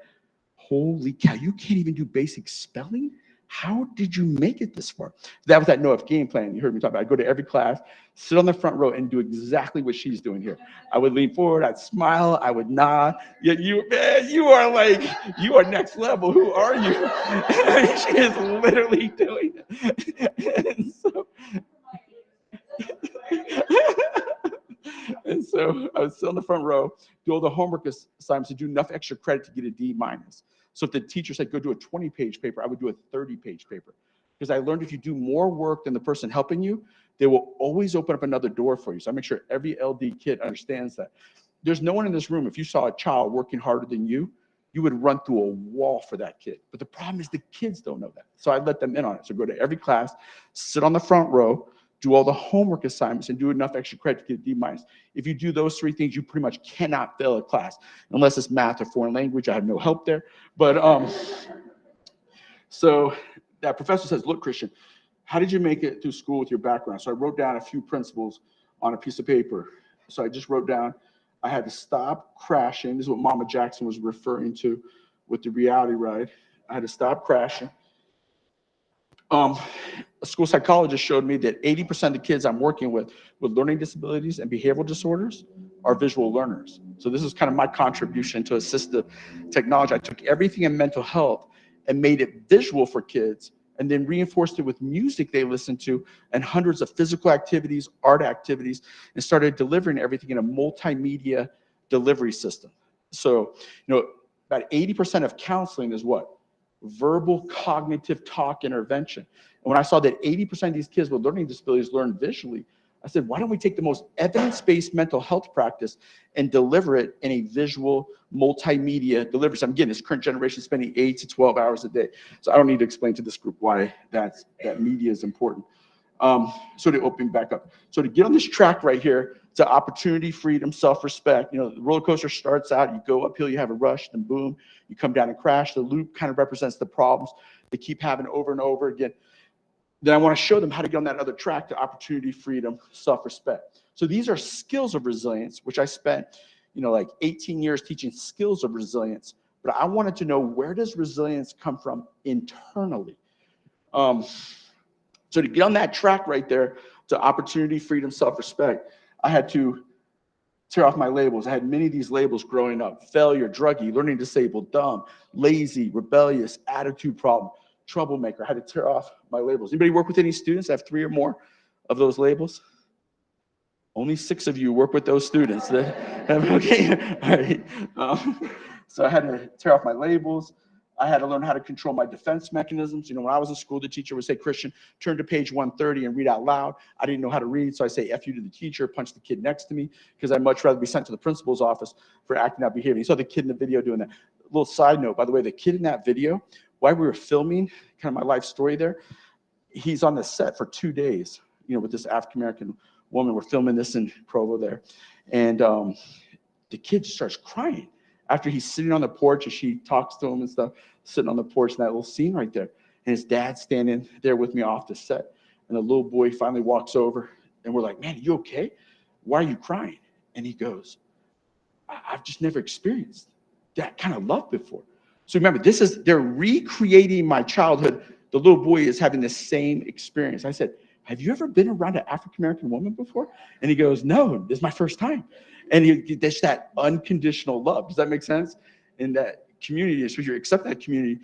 holy cow, you can't even do basic spelling? How did you make it this far? That was that no F game plan you heard me talk about. I'd go to every class, sit on the front row, and do exactly what she's doing here. I would lean forward, I'd smile, I would nod. Yet you, man, you are like, you are next level. Who are you? She is literally doing it. And so I would sit on the front row, do all the homework assignments, and do enough extra credit to get a D-. So if the teacher said, go do a 20-page paper, I would do a 30-page paper. Because I learned if you do more work than the person helping you, they will always open up another door for you. So I make sure every LD kid understands that. There's no one in this room, if you saw a child working harder than you would run through a wall for that kid. But the problem is the kids don't know that. So I let them in on it. So go to every class, sit on the front row, do all the homework assignments, and do enough extra credit to get a D-. If you do those 3 things, you pretty much cannot fail a class, unless it's math or foreign language. I have no help there. But so that professor says, look, Christian, how did you make it through school with your background? So I wrote down a few principles on a piece of paper. So I just wrote down, I had to stop crashing. This is what Mama Jackson was referring to with the reality ride. I had to stop crashing. A school psychologist showed me that 80% of the kids I'm working with learning disabilities and behavioral disorders are visual learners. So this is kind of my contribution to assistive technology. I took everything in mental health and made it visual for kids, and then reinforced it with music they listen to and hundreds of physical activities, art activities, and started delivering everything in a multimedia delivery system. So, about 80% of counseling is what? Verbal cognitive talk intervention. And when I saw that 80% of these kids with learning disabilities learn visually, I said, why don't we take the most evidence-based mental health practice and deliver it in a visual multimedia delivery? So again, this current generation is spending 8 to 12 hours a day. So I don't need to explain to this group why that media is important. So to open back up. So to get on this track right here, to opportunity, freedom, self-respect. The roller coaster starts out, you go uphill, you have a rush, then boom, you come down and crash. The loop kind of represents the problems they keep having over and over again. Then I want to show them how to get on that other track to opportunity, freedom, self-respect. So these are skills of resilience, which I spent, like 18 years teaching skills of resilience. But I wanted to know, where does resilience come from internally? So to get on that track right there to opportunity, freedom, self-respect, I had to tear off my labels. I had many of these labels growing up: failure, druggie, learning disabled, dumb, lazy, rebellious, attitude problem, troublemaker. I had to tear off my labels. Anybody work with any students that have 3 or more of those labels? Only 6 of you work with those students. Okay, all right. So I had to tear off my labels. I had to learn how to control my defense mechanisms. When I was in school, the teacher would say, Christian, turn to page 130 and read out loud. I didn't know how to read, so I say F you to the teacher, punch the kid next to me, because I'd much rather be sent to the principal's office for acting out behavior. You saw the kid in the video doing that. A little side note, by the way, the kid in that video, while we were filming, kind of my life story there, he's on the set for 2 days, with this African-American woman. We're filming this in Provo there. And the kid just starts crying after he's sitting on the porch and she talks to him and stuff, sitting on the porch in that little scene right there. And his dad's standing there with me off the set. And the little boy finally walks over and we're like, man, are you okay? Why are you crying? And he goes, I've just never experienced that kind of love before. So remember, they're recreating my childhood. The little boy is having the same experience. I said, have you ever been around an African-American woman before? And he goes, no, this is my first time. And there's that unconditional love. Does that make sense? In that community, so you accept that community.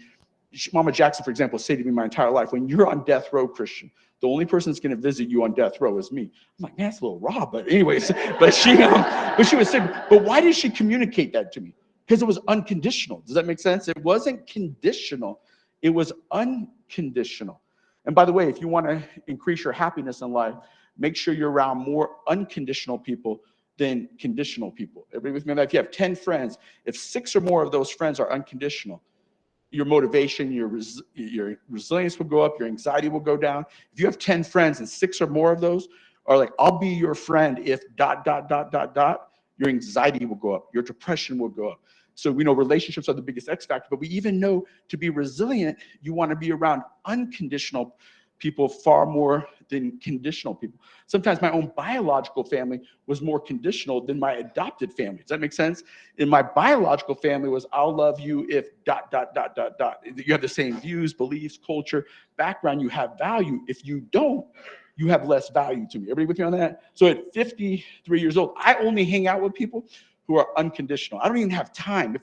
Mama Jackson, for example, said to me my entire life, when you're on death row, Christian, the only person that's going to visit you on death row is me. I'm like, man, that's a little raw, but anyways, but she would say, but why did she communicate that to me? Because it was unconditional. Does that make sense? It wasn't conditional. It was unconditional. And by the way, if you want to increase your happiness in life, make sure you're around more unconditional people than conditional people. Everybody with me on that? If you have 10 friends, if 6 or more of those friends are unconditional, your motivation, your resilience will go up, your anxiety will go down. If you have 10 friends and 6 or more of those are like, I'll be your friend if ... your anxiety will go up, your depression will go up. So we know relationships are the biggest X factor, but we even know to be resilient, you want to be around unconditional people far more than conditional people. Sometimes my own biological family was more conditional than my adopted family. Does that make sense? In my biological family was, I'll love you if ... You have the same views, beliefs, culture, background, you have value. If you don't, you have less value to me. Everybody with me on that? So at 53 years old, I only hang out with people who are unconditional. I don't even have time.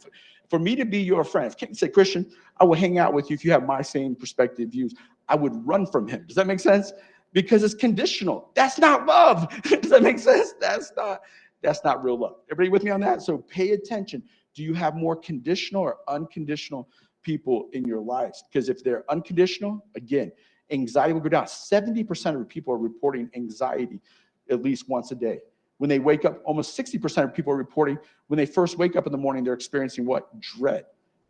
For me to be your friend, can't say, Christian, I will hang out with you if you have my same perspective, views. I would run from him. Does that make sense? Because it's conditional. That's not love. Does that make sense? That's not real love. Everybody with me on that? So pay attention. Do you have more conditional or unconditional people in your lives? Because if they're unconditional, again, anxiety will go down. 70% of people are reporting anxiety at least once a day. When they wake up, almost 60% of people are reporting when they first wake up in the morning, they're experiencing what? Dread.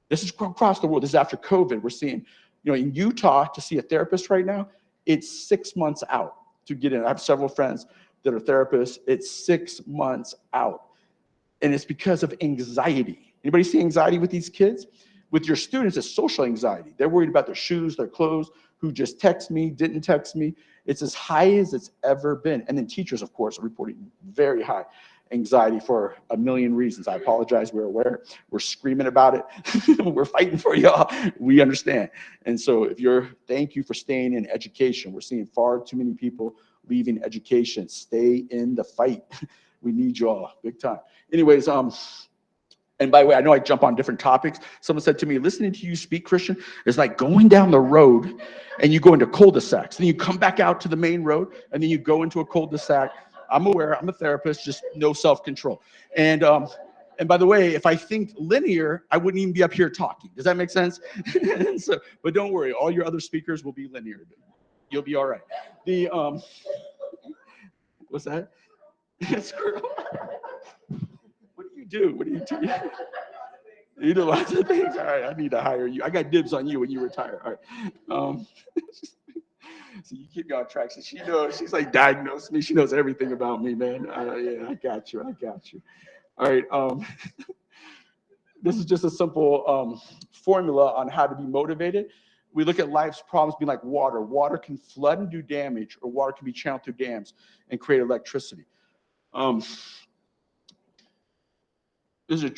This is across the world. This is after COVID. We're seeing, in Utah, to see a therapist right now, it's 6 months out to get in. I have several friends that are therapists. It's 6 months out. And it's because of anxiety. Anybody see anxiety with these kids? With your students, it's social anxiety. They're worried about their shoes, their clothes, who just texted me, didn't text me. It's as high as it's ever been. And then teachers, of course, are reporting very high anxiety for a million reasons. I apologize. We're aware. We're screaming about it. We're fighting for y'all. We understand. And so thank you for staying in education. We're seeing far too many people leaving education. Stay in the fight. We need y'all big time. Anyways, and by the way, I know I jump on different topics. Someone said to me, listening to you speak, Christian, is like going down the road and you go into cul-de-sacs. Then you come back out to the main road and then you go into a cul-de-sac. I'm aware, I'm a therapist, just no self-control. And by the way, if I think linear, I wouldn't even be up here talking. Does that make sense? But don't worry, all your other speakers will be linear. You'll be all right. What's that? What do? What do you do? You do lots of things. All right, I need to hire you. I got dibs on you when you retire. All right. So you keep me on track. So she knows. She's like diagnosed me. She knows everything about me, man. Yeah, I got you. All right. This is just a simple formula on how to be motivated. We look at life's problems being like water. Water can flood and do damage, or water can be channeled through dams and create electricity. This is a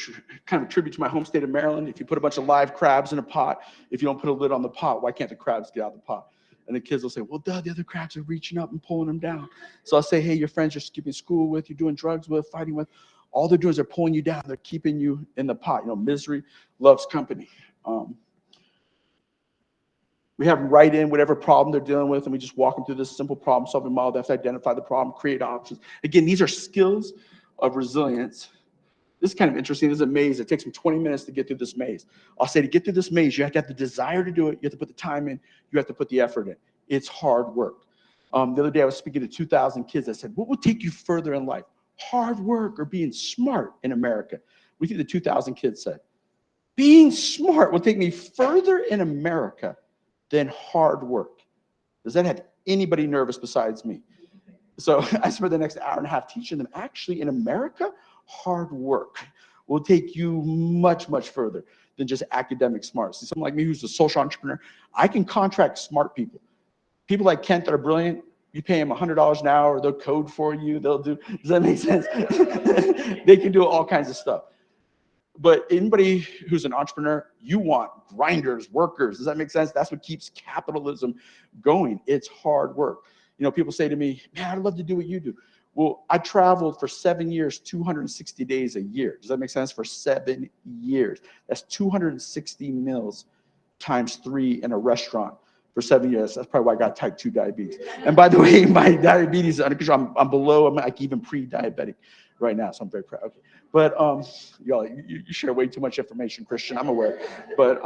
kind of a tribute to my home state of Maryland. If you put a bunch of live crabs in a pot, if you don't put a lid on the pot, why can't the crabs get out of the pot? And the kids will say, well, duh, the other crabs are reaching up and pulling them down. So I'll say, hey, your friends you're skipping school with, you're doing drugs with, fighting with, all they're doing is they're pulling you down. They're keeping you in the pot. Misery loves company. We have them write in whatever problem they're dealing with, and we just walk them through this simple problem-solving model. They have to identify the problem, create options. Again, these are skills of resilience. This is kind of interesting. This is a maze. It takes me 20 minutes to get through this maze. I'll say to get through this maze, you have to have the desire to do it. You have to put the time in. You have to put the effort in. It's hard work. The other day, I was speaking to 2,000 kids. I said, what will take you further in life? Hard work or being smart in America? What do you think the 2,000 kids said? Being smart will take me further in America than hard work. Does that have anybody nervous besides me? So I spent the next hour and a half teaching them, actually in America, hard work will take you much, much further than just academic smarts. See, someone like me who's a social entrepreneur, I can contract smart people. People like Kent that are brilliant, You pay them $100 an hour, they'll code for you, they'll do, does that make sense? They can do all kinds of stuff. But anybody who's an entrepreneur, you want grinders, workers. Does that make sense? That's what keeps capitalism going. It's hard work. You know, people say to me, man, I'd love to do what you do. Well, I traveled for 7 years, 260 days a year. Does that make sense? For 7 years. That's 260 meals times 3 in a restaurant for 7 years. That's probably why I got type 2 diabetes. And by the way, my diabetes is under control. I'm below, I'm like even pre-diabetic right now, so I'm very proud. Okay. But y'all, you share way too much information, Christian, I'm aware. But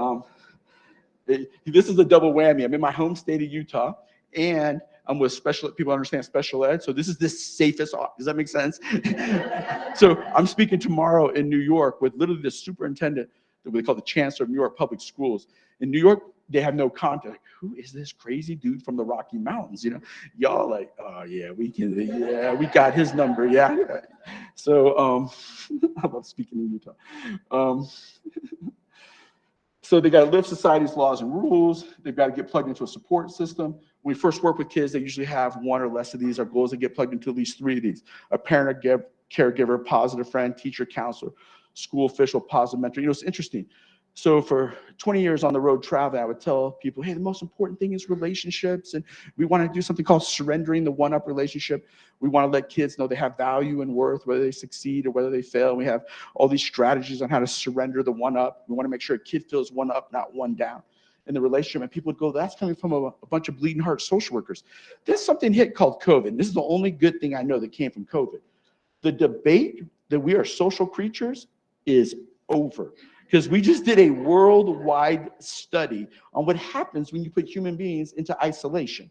this is a double whammy. I'm in my home state of Utah, and I'm with special, people understand special ed. So this is the safest, does that make sense? So I'm speaking tomorrow in New York with literally the superintendent, that we call the chancellor of New York Public Schools. In New York, they have no contact. Who is this crazy dude from the Rocky Mountains? You know, y'all like, oh yeah, we got his number. Yeah. So I love speaking in Utah. So they got to live society's laws and rules. They've got to get plugged into a support system. When we first work with kids, they usually have 1 or less of these. Our goal is to get plugged into at least 3 of these: a parent, a caregiver, positive friend, teacher, counselor, school official, positive mentor. You know, it's interesting. So for 20 years on the road traveling, I would tell people, hey, the most important thing is relationships. And we want to do something called surrendering the one-up relationship. We want to let kids know they have value and worth, whether they succeed or whether they fail. We have all these strategies on how to surrender the one-up. We want to make sure a kid feels one up, not one down in the relationship. And people would go, that's coming from a bunch of bleeding heart social workers. Then something hit called COVID. This is the only good thing I know that came from COVID. The debate that we are social creatures is over. Because we just did a worldwide study on what happens when you put human beings into isolation.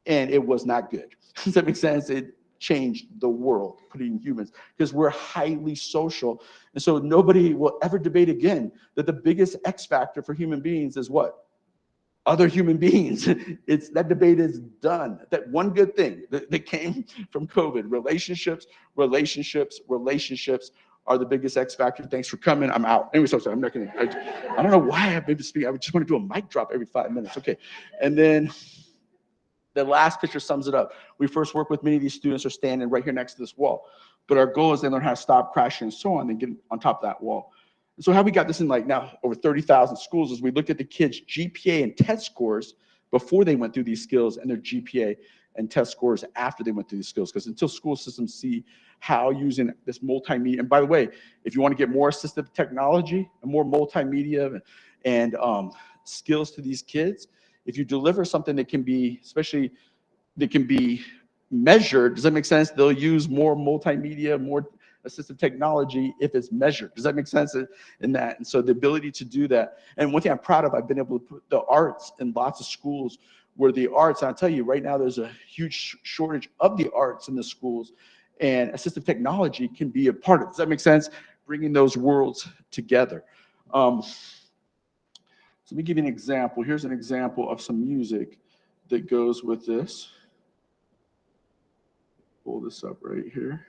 And it was not good. Does that make sense? It changed the world, putting humans, because we're highly social. And so nobody will ever debate again that the biggest X factor for human beings is what? Other human beings. It's that debate is done. That one good thing that came from COVID, relationships are the biggest X factor. Thanks for coming. I'm out. Anyway, so sorry. I'm not gonna. I don't know why I've been speaking. I just want to do a mic drop every 5 minutes. Okay, and then the last picture sums it up. We first work with many of these students are standing right here next to this wall, but our goal is they learn how to stop, crashing, and so on, and get on top of that wall. And so how we got this in like now over 30,000 schools is we looked at the kids' GPA and test scores before they went through these skills and their GPA and test scores after they went through these skills. Because until school systems see how using this multimedia, and by the way, if you want to get more assistive technology and more multimedia and skills to these kids, if you deliver something that can be, especially that can be measured, does that make sense? They'll use more multimedia, more assistive technology if it's measured. Does that make sense in that? And so the ability to do that. And one thing I'm proud of, I've been able to put the arts in lots of schools where the arts, and I'll tell you right now, there's a huge shortage of the arts in the schools, and assistive technology can be a part of it. Does that make sense? Bringing those worlds together. So let me give you an example. Here's an example of some music that goes with this. Pull this up right here.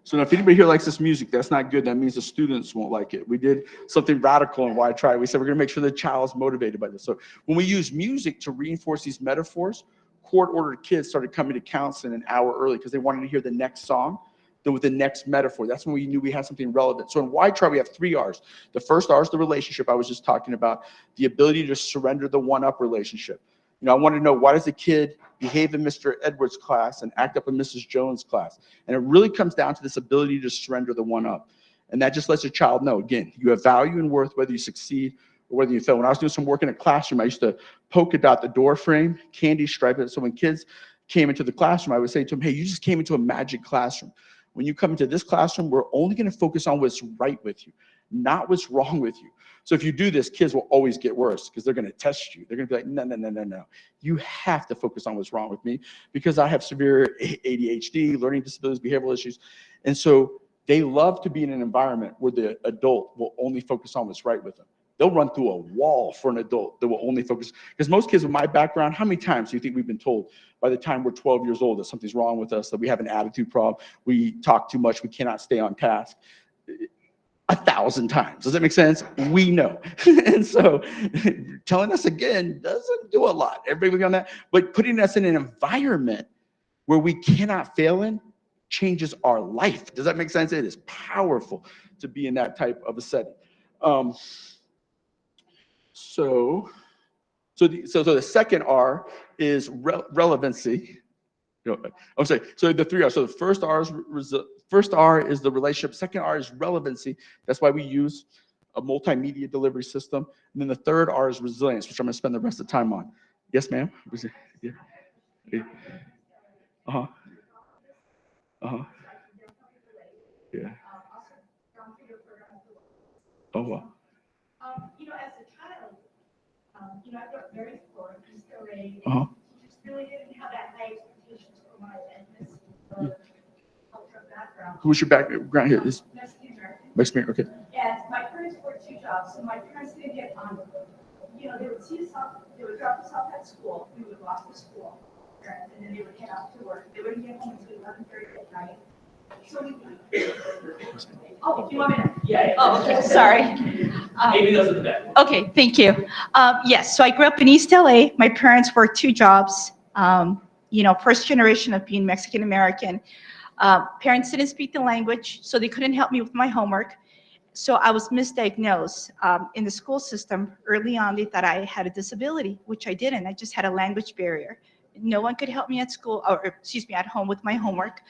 So now if anybody here likes this music, that's not good. That means the students won't like it. We did something radical in WhyTry. We said we're going to make sure the child's motivated by this. So when we use music to reinforce these metaphors, court-ordered kids started coming to counseling an hour early because they wanted to hear the next song with the next metaphor. That's when we knew we had something relevant. So in WhyTry, we have 3 R's. The first R is the relationship I was just talking about, the ability to surrender the one-up relationship. You know, I wanted to know, why does a kid behave in Mr. Edwards' class and act up in Mrs. Jones' class? And it really comes down to this ability to surrender the one-up. And that just lets your child know, again, you have value and worth whether you succeed or whether you fail. When I was doing some work in a classroom, I used to polka dot the door frame, candy stripe it. So when kids came into the classroom, I would say to them, hey, you just came into a magic classroom. When you come into this classroom, we're only going to focus on what's right with you, not what's wrong with you. So if you do this, kids will always get worse because they're going to test you. They're going to be like, no. You have to focus on what's wrong with me because I have severe ADHD, learning disabilities, behavioral issues. And so they love to be in an environment where the adult will only focus on what's right with them. They'll run through a wall for an adult that will only focus. Because most kids with my background, how many times do you think we've been told by the time we're 12 years old that something's wrong with us, that we have an attitude problem, we talk too much, we cannot stay on task? 1,000 times. Does that make sense? We know. And so telling us again doesn't do a lot. Everybody on that. But putting us in an environment where we cannot fail in changes our life. Does that make sense? It is powerful to be in that type of a setting. So the second R is relevancy. I'm sorry. So the three R. So the first R is the relationship. Second R is relevancy. That's why we use a multimedia delivery system. And then the third R is resilience, which I'm going to spend the rest of the time on. Yes, ma'am. Yeah. Uh-huh. Uh-huh. Yeah. Oh, wow. As a child, I got very poor, discouraged. Uh-huh. Just really didn't have that high expectations for my ethnicity or cultural background. Who's your background here? Is Mexican American. Mexican? Okay. And my parents worked 2 jobs, so my parents didn't get on. They would see us off, they would drop us off at school, we would walk to school, and then they would head out to work. They wouldn't get home until 11:30 at night. So we. Oh, do you want me to? Yeah. Oh, okay, sorry. Maybe those are the best. Okay, thank you. Yes, so I grew up in East LA. My parents worked 2 jobs. First generation of being Mexican American. Parents didn't speak the language, so they couldn't help me with my homework. So I was misdiagnosed in the school system. Early on, they thought I had a disability, which I didn't. I just had a language barrier. No one could help me at school, at home with my homework.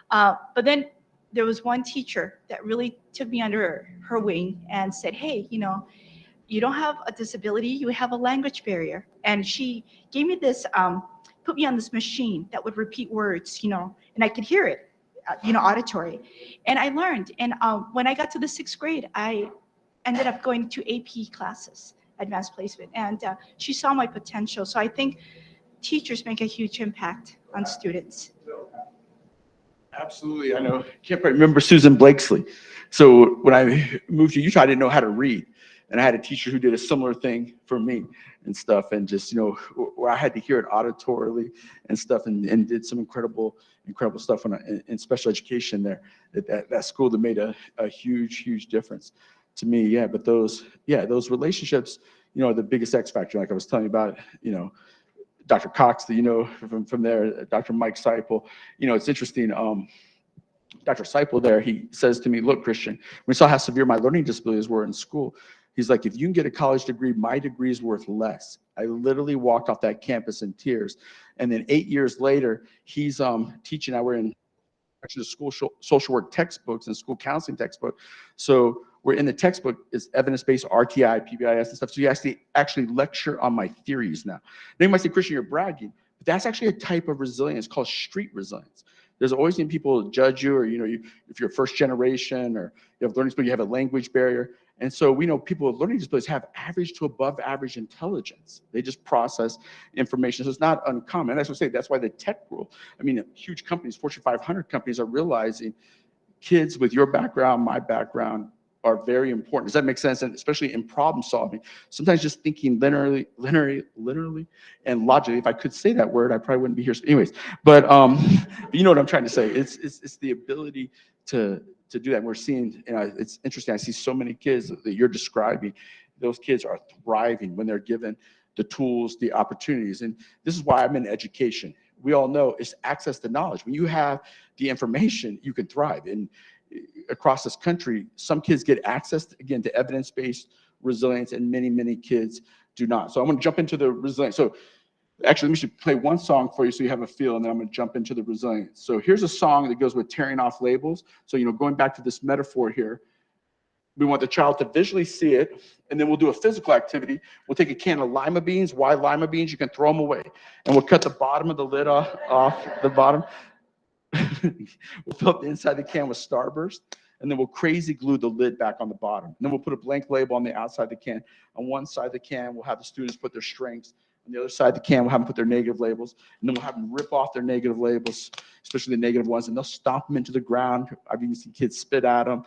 But then there was one teacher that really took me under her wing and said, hey, you don't have a disability, you have a language barrier. And she gave me this, put me on this machine that would repeat words, and I could hear it, auditory. And I learned. And when I got to the 6th grade, I ended up going to AP classes, advanced placement. And she saw my potential. So I think teachers make a huge impact on students. Absolutely. I know. Can't quite remember Susan Blakesley. So when I moved to Utah, I didn't know how to read. And I had a teacher who did a similar thing for me and stuff. And just, where I had to hear it auditorily and stuff and did some incredible stuff in special education there at that school that made a huge difference to me. Yeah. But those relationships, are the biggest X factor. Like I was telling you about, Dr. Cox, from there, Dr. Mike Seipel. It's interesting. Dr. Seipel there, he says to me, look, Christian, we saw how severe my learning disabilities were in school. He's like, if you can get a college degree, my degree is worth less. I literally walked off that campus in tears. And then 8 years later, he's teaching. We're in actually the school social work textbooks and school counseling textbook. So we're in the textbook is evidence-based RTI, PBIS and stuff. So you actually lecture on my theories now. Now you might say, Christian, you're bragging, but that's actually a type of resilience called street resilience. There's always been people judge you, or if you're first generation, or you have learning disability, you have a language barrier. And so we know people with learning disabilities have average to above average intelligence. They just process information. So it's not uncommon. And that's what I say, that's why the tech world, huge companies, Fortune 500 companies are realizing kids with your background, my background, are very important. Does that make sense? And especially in problem solving, sometimes just thinking linearly, and logically. If I could say that word, I probably wouldn't be here. Anyways, but you know what I'm trying to say. It's the ability to do that. And we're seeing, it's interesting. I see so many kids that you're describing. Those kids are thriving when they're given the tools, the opportunities. And this is why I'm in education. We all know it's access to knowledge. When you have the information, you can thrive. And across this country, some kids get access, again, to evidence-based resilience, and many kids do not. So I'm going to jump into the resilience. So actually, let me just play one song for you so you have a feel, and then I'm going to jump into the resilience. So here's a song that goes with tearing off labels. So, going back to this metaphor here, we want the child to visually see it, and then we'll do a physical activity. We'll take a can of lima beans. Why lima beans? You can throw them away. And we'll cut the bottom of the lid off the bottom. We'll fill up the inside of the can with Starburst, and then we'll crazy glue the lid back on the bottom. And then we'll put a blank label on the outside of the can. On one side of the can, we'll have the students put their strengths. On the other side of the can, we'll have them put their negative labels. And then we'll have them rip off their negative labels, especially the negative ones, and they'll stomp them into the ground. I've even seen kids spit at them.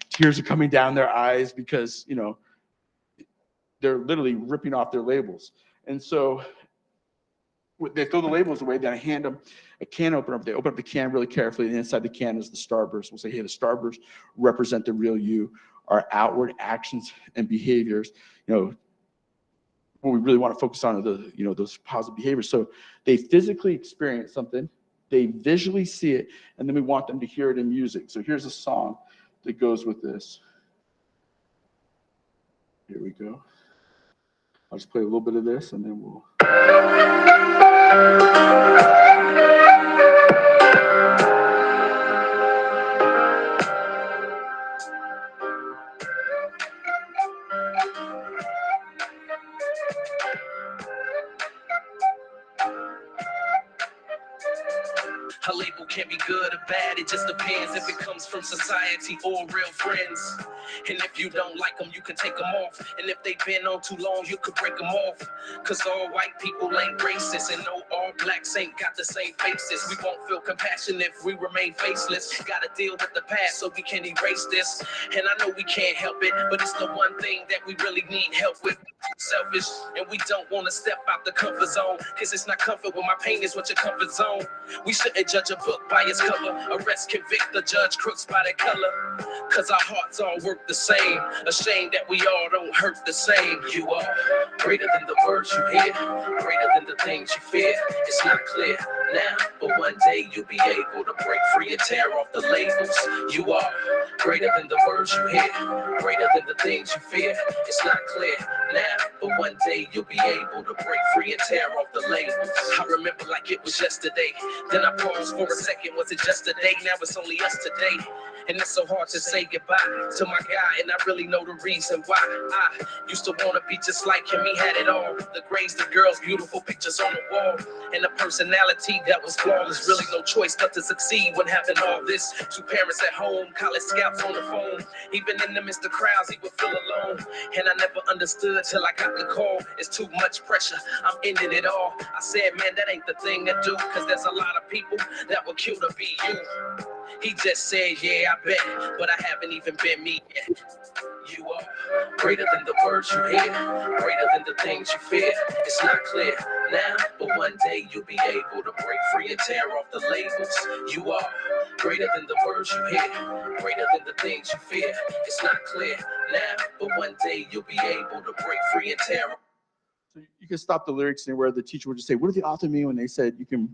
Tears are coming down their eyes because, they're literally ripping off their labels. And so they throw the labels away, then I hand them a can opener. They open up the can really carefully, and inside the can is the starburst. We'll say, hey, the starburst represent the real you, our outward actions and behaviors. What we really want to focus on are those positive behaviors. So they physically experience something, they visually see it, and then we want them to hear it in music. So here's a song that goes with this. Here we go. I'll just play a little bit of this, and then we'll. A label can be good or bad, it just depends if it comes from society or real friends. And if you don't like them, you can take them off. And if they've been on too long, you could break them off. Cause all white people ain't racist, and no, all blacks ain't got the same faces. We won't feel compassion if we remain faceless. Gotta deal with the past so we can erase this. And I know we can't help it, but it's the one thing that we really need help with. Selfish, and we don't want to step out the comfort zone. Cause it's not comfort when my pain is what your comfort zone. We shouldn't judge a book by its cover. Arrest, convict, the judge crooks by their color. Cause our hearts all work the same. Ashamed that we all don't hurt the same. You are greater than the words you hear, greater than the things you fear. It's not clear now, but one day you'll be able to break free and tear off the labels. You are greater than the words you hear, greater than the things you fear. It's not clear now, but one day you'll be able to break free and tear off the labels. I remember like it was yesterday. Then I paused for a second. Was it just a day? Now it's only us today. And it's so hard to say goodbye to my guy, and I really know the reason why. I used to want to be just like him, he had it all. The grades, the girls, beautiful pictures on the wall, and a personality that was flawless. Really no choice but to succeed when having all this. 2 parents at home, college scouts on the phone. Even in the midst of crowds, he would feel alone. And I never understood till I got the call. It's too much pressure, I'm ending it all. I said, man, that ain't the thing to do, cause there's a lot of people that would kill to be you. He just said, yeah, I bet, but I haven't even been me yet. You are greater than the words you hear, greater than the things you fear. It's not clear now, but one day you'll be able to break free and tear off the labels. You are greater than the words you hear, greater than the things you fear. It's not clear now, but one day you'll be able to break free and tear off. So you can stop the lyrics anywhere. The teacher would just say, what did the author mean when they said you can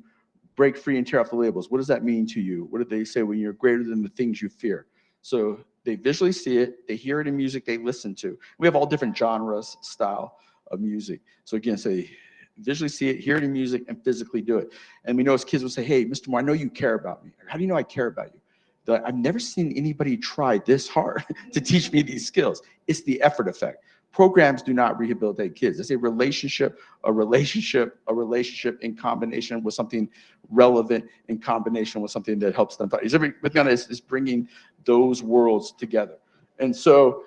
break free and tear off the labels? What does that mean to you? What did they say when you're greater than the things you fear? So they visually see it, they hear it in music, they listen to. We have all different genres, style of music. So again, say visually see it, hear it in music, and physically do it. And we know as kids will say, hey, Mr. Moore, I know you care about me. How do you know I care about you? I've never seen anybody try this hard to teach me these skills. It's the effort effect. Programs do not rehabilitate kids. It's a relationship in combination with something relevant, in combination with something that helps them. Is everybody with me on this? Is bringing those worlds together. And so,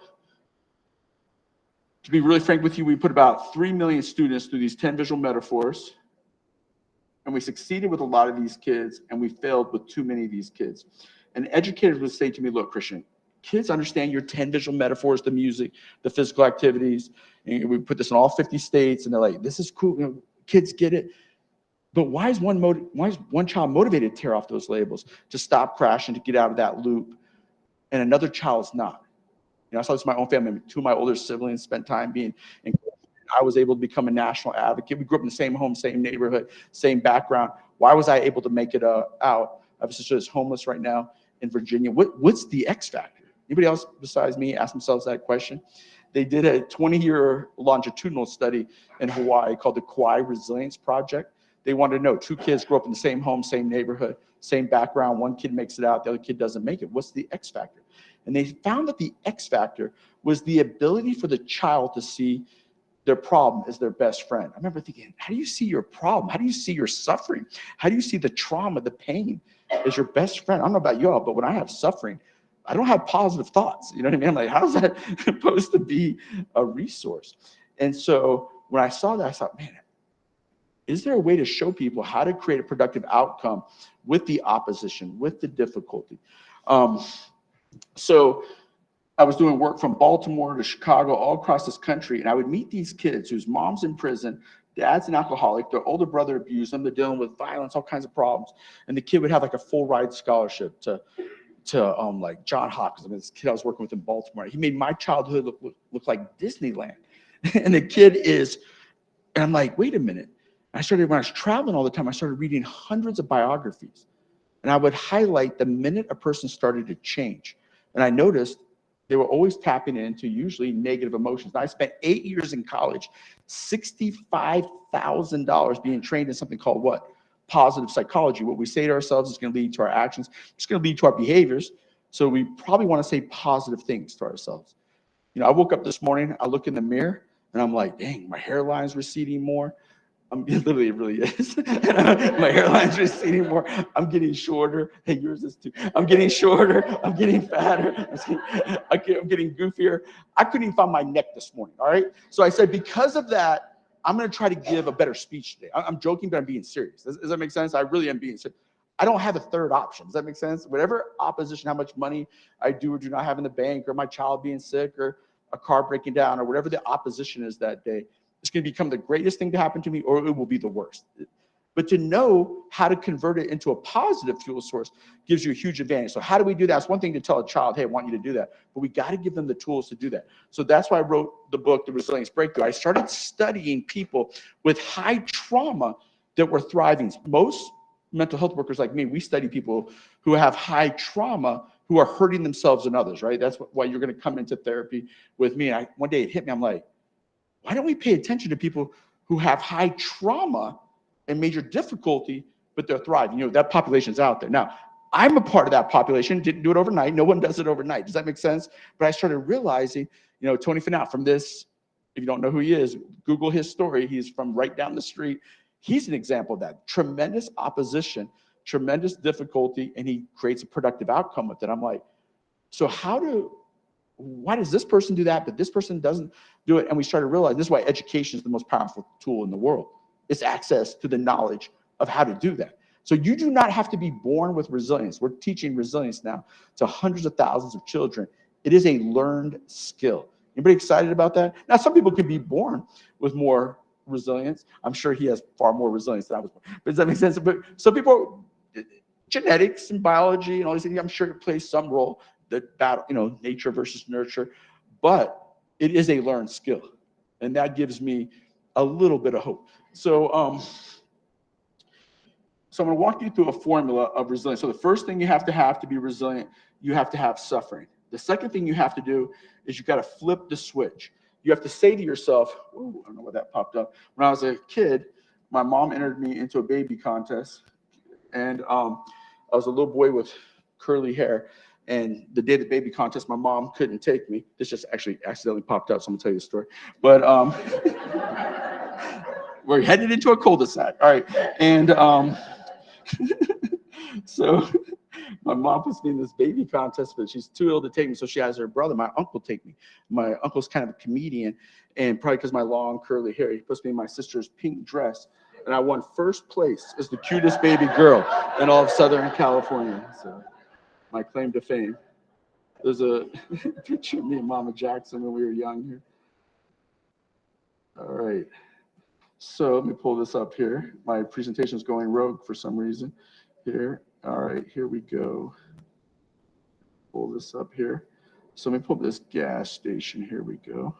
to be really frank with you, we put about 3 million students through these 10 visual metaphors, and we succeeded with a lot of these kids, and we failed with too many of these kids. And educators would say to me, look, Christian, kids understand your 10 visual metaphors, the music, the physical activities, and we put this in all 50 states, and they're like, this is cool, you know, kids get it. But why is one child motivated to tear off those labels, to stop crashing, to get out of that loop, and another child's not? You know, I saw this in my own family. 2 of my older siblings spent time being in. I was able to become a national advocate. We grew up in the same home, same neighborhood, same background. Why was I able to make it out? I have a sister that's homeless right now in Virginia. What's the X factor? Anybody else besides me ask themselves that question? They did a 20-year longitudinal study in Hawaii called the Kauai Resilience Project. They wanted to know, 2 kids grow up in the same home, same neighborhood, same background. One kid makes it out, the other kid doesn't make it. What's the X factor? And they found that the X factor was the ability for the child to see their problem as their best friend. I remember thinking, how do you see your problem? How do you see your suffering? How do you see the trauma, the pain as your best friend? I don't know about y'all, but when I have suffering, I don't have positive thoughts. You know what I mean? I'm like, how is that supposed to be a resource? And so when I saw that, I thought, man, is there a way to show people how to create a productive outcome with the opposition, with the difficulty? So I was doing work from Baltimore to Chicago, all across this country, and I would meet these kids whose mom's in prison, dad's an alcoholic, their older brother abused them, they're dealing with violence, all kinds of problems. And the kid would have like a full ride scholarship to like John Hopkins. I mean, this kid I was working with in Baltimore, he made my childhood look like Disneyland. And the kid is, and I'm like, wait a minute. When I was traveling all the time, I started reading hundreds of biographies. And I would highlight the minute a person started to change. And I noticed they were always tapping into usually negative emotions. And I spent 8 years in college, $65,000 being trained in something called what? Positive psychology. What we say to ourselves is going to lead to our actions. It's going to lead to our behaviors. So we probably want to say positive things to ourselves. You know, I woke up this morning, I look in the mirror, and I'm like, dang, my hairline's receding more. Literally, it really is. My hairline's receding more. I'm getting shorter. Hey, yours is too. I'm getting shorter. I'm getting fatter. I'm getting goofier. I couldn't even find my neck this morning, all right? So I said, because of that, I'm going to try to give a better speech today. I'm joking, but I'm being serious. Does that make sense? I really am being serious. I don't have a third option. Does that make sense? Whatever opposition, how much money I do or do not have in the bank, or my child being sick, or a car breaking down, or whatever the opposition is that day, it's going to become the greatest thing to happen to me, or it will be the worst. But to know how to convert it into a positive fuel source gives you a huge advantage. So how do we do that? It's one thing to tell a child, hey, I want you to do that. But we got to give them the tools to do that. So that's why I wrote the book, The Resilience Breakthrough. I started studying people with high trauma that were thriving. Most mental health workers like me, we study people who have high trauma who are hurting themselves and others, right? That's why you're going to come into therapy with me. And one day it hit me. I'm like, why don't we pay attention to people who have high trauma and major difficulty, but they're thriving? You know, that population's out there. Now, I'm a part of that population, didn't do it overnight. No one does it overnight. Does that make sense? But I started realizing, you know, Tony Finau, from this, if you don't know who he is, Google his story. He's from right down the street. He's an example of that. Tremendous opposition, tremendous difficulty, and he creates a productive outcome with it. I'm like, so why does this person do that, but this person doesn't do it? And we started realizing this is why education is the most powerful tool in the world. It's access to the knowledge of how to do that. So you do not have to be born with resilience. We're teaching resilience now to hundreds of thousands of children. It is a learned skill. Anybody excited about that? Now, some people can be born with more resilience. I'm sure he has far more resilience than I was born. But does that make sense? But some people, genetics and biology and all these things, I'm sure it plays some role. That battle, you know, nature versus nurture, but it is a learned skill, and that gives me a little bit of hope. So, I'm going to walk you through a formula of resilience. So the first thing you have to be resilient, you have to have suffering. The second thing you have to do is you got to flip the switch. You have to say to yourself, ooh, I don't know what that popped up. When I was a kid, my mom entered me into a baby contest, and I was a little boy with curly hair. And the day of the baby contest, my mom couldn't take me. This just actually accidentally popped up, so I'm gonna tell you the story. But we're headed into a cul-de-sac. All right. And so my mom puts me in this baby contest, but she's too ill to take me. So she has her brother, my uncle, take me. My uncle's kind of a comedian, and probably because of my long curly hair, he puts me in my sister's pink dress. And I won first place as the cutest baby girl in all of Southern California. So my claim to fame. There's a picture of me and Mama Jackson when we were young here. All right. So let me pull this up here. My presentation is going rogue for some reason here. All right, here we go. Pull this up here. So let me pull this gas station. Here we go.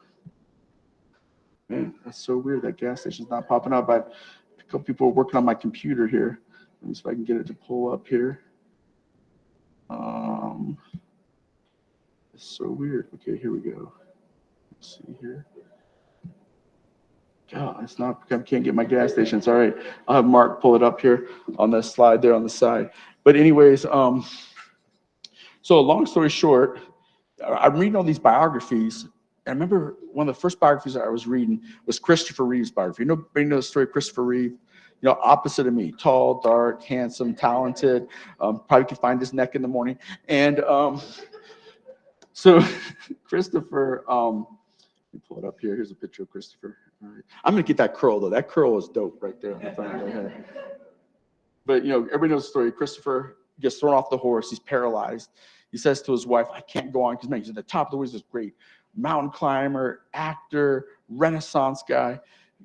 Man, that's so weird. That gas station's not popping up. A couple people are working on my computer here. Let me see if I can get it to pull up here. It's so weird. Okay, here we go. Let's see here. God, it's not, I can't get my gas stations. All right, I'll have Mark pull it up here on the slide there on the side. But anyways, so long story short, I'm reading all these biographies. And I remember one of the first biographies that I was reading was Christopher Reeve's biography. Nobody knows the story of Christopher Reeve? You know, opposite of me, tall, dark, handsome, talented, probably could find his neck in the morning. And so Christopher, let me pull it up here. Here's a picture of Christopher. All right. I'm going to get that curl, though. That curl is dope right there on the front of my head. But, you know, everybody knows the story. Christopher gets thrown off the horse. He's paralyzed. He says to his wife, I can't go on, because, man, he's at the top of the woods. This great mountain climber, actor, Renaissance guy,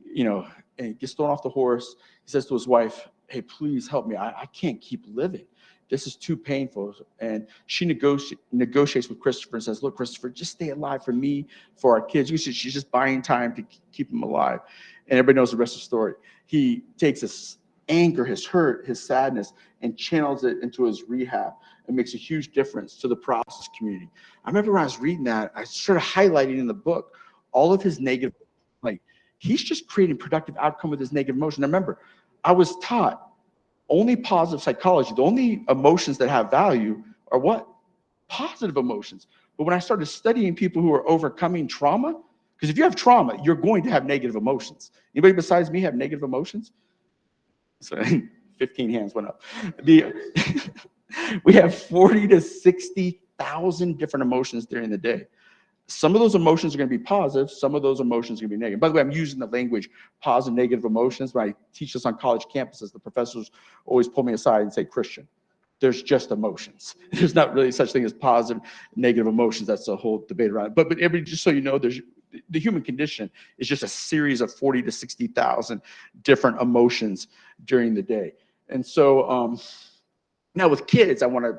you know, and he gets thrown off the horse. He says to his wife, hey, please help me. I can't keep living. This is too painful. And she negotiates with Christopher and says, look, Christopher, just stay alive for me, for our kids. She's just buying time to keep him alive. And everybody knows the rest of the story. He takes his anger, his hurt, his sadness, and channels it into his rehab and makes a huge difference to the paralysis community. I remember when I was reading that, I started highlighting in the book all of his negative, like, he's just creating productive outcome with his negative emotion. Now remember, I was taught only positive psychology, the only emotions that have value are what? Positive emotions. But when I started studying people who are overcoming trauma, because if you have trauma, you're going to have negative emotions. Anybody besides me have negative emotions? So 15 hands went up. We have 40 to 60,000 different emotions during the day. Some of those emotions are going to be positive. Some of those emotions are going to be negative. By the way, I'm using the language positive, negative emotions. When I teach this on college campuses, the professors always pull me aside and say, Christian, there's just emotions. There's not really such thing as positive, negative emotions. That's a whole debate around it. But everybody, just so you know, there's the human condition is just a series of 40 to 60,000 different emotions during the day. And so now with kids, I want to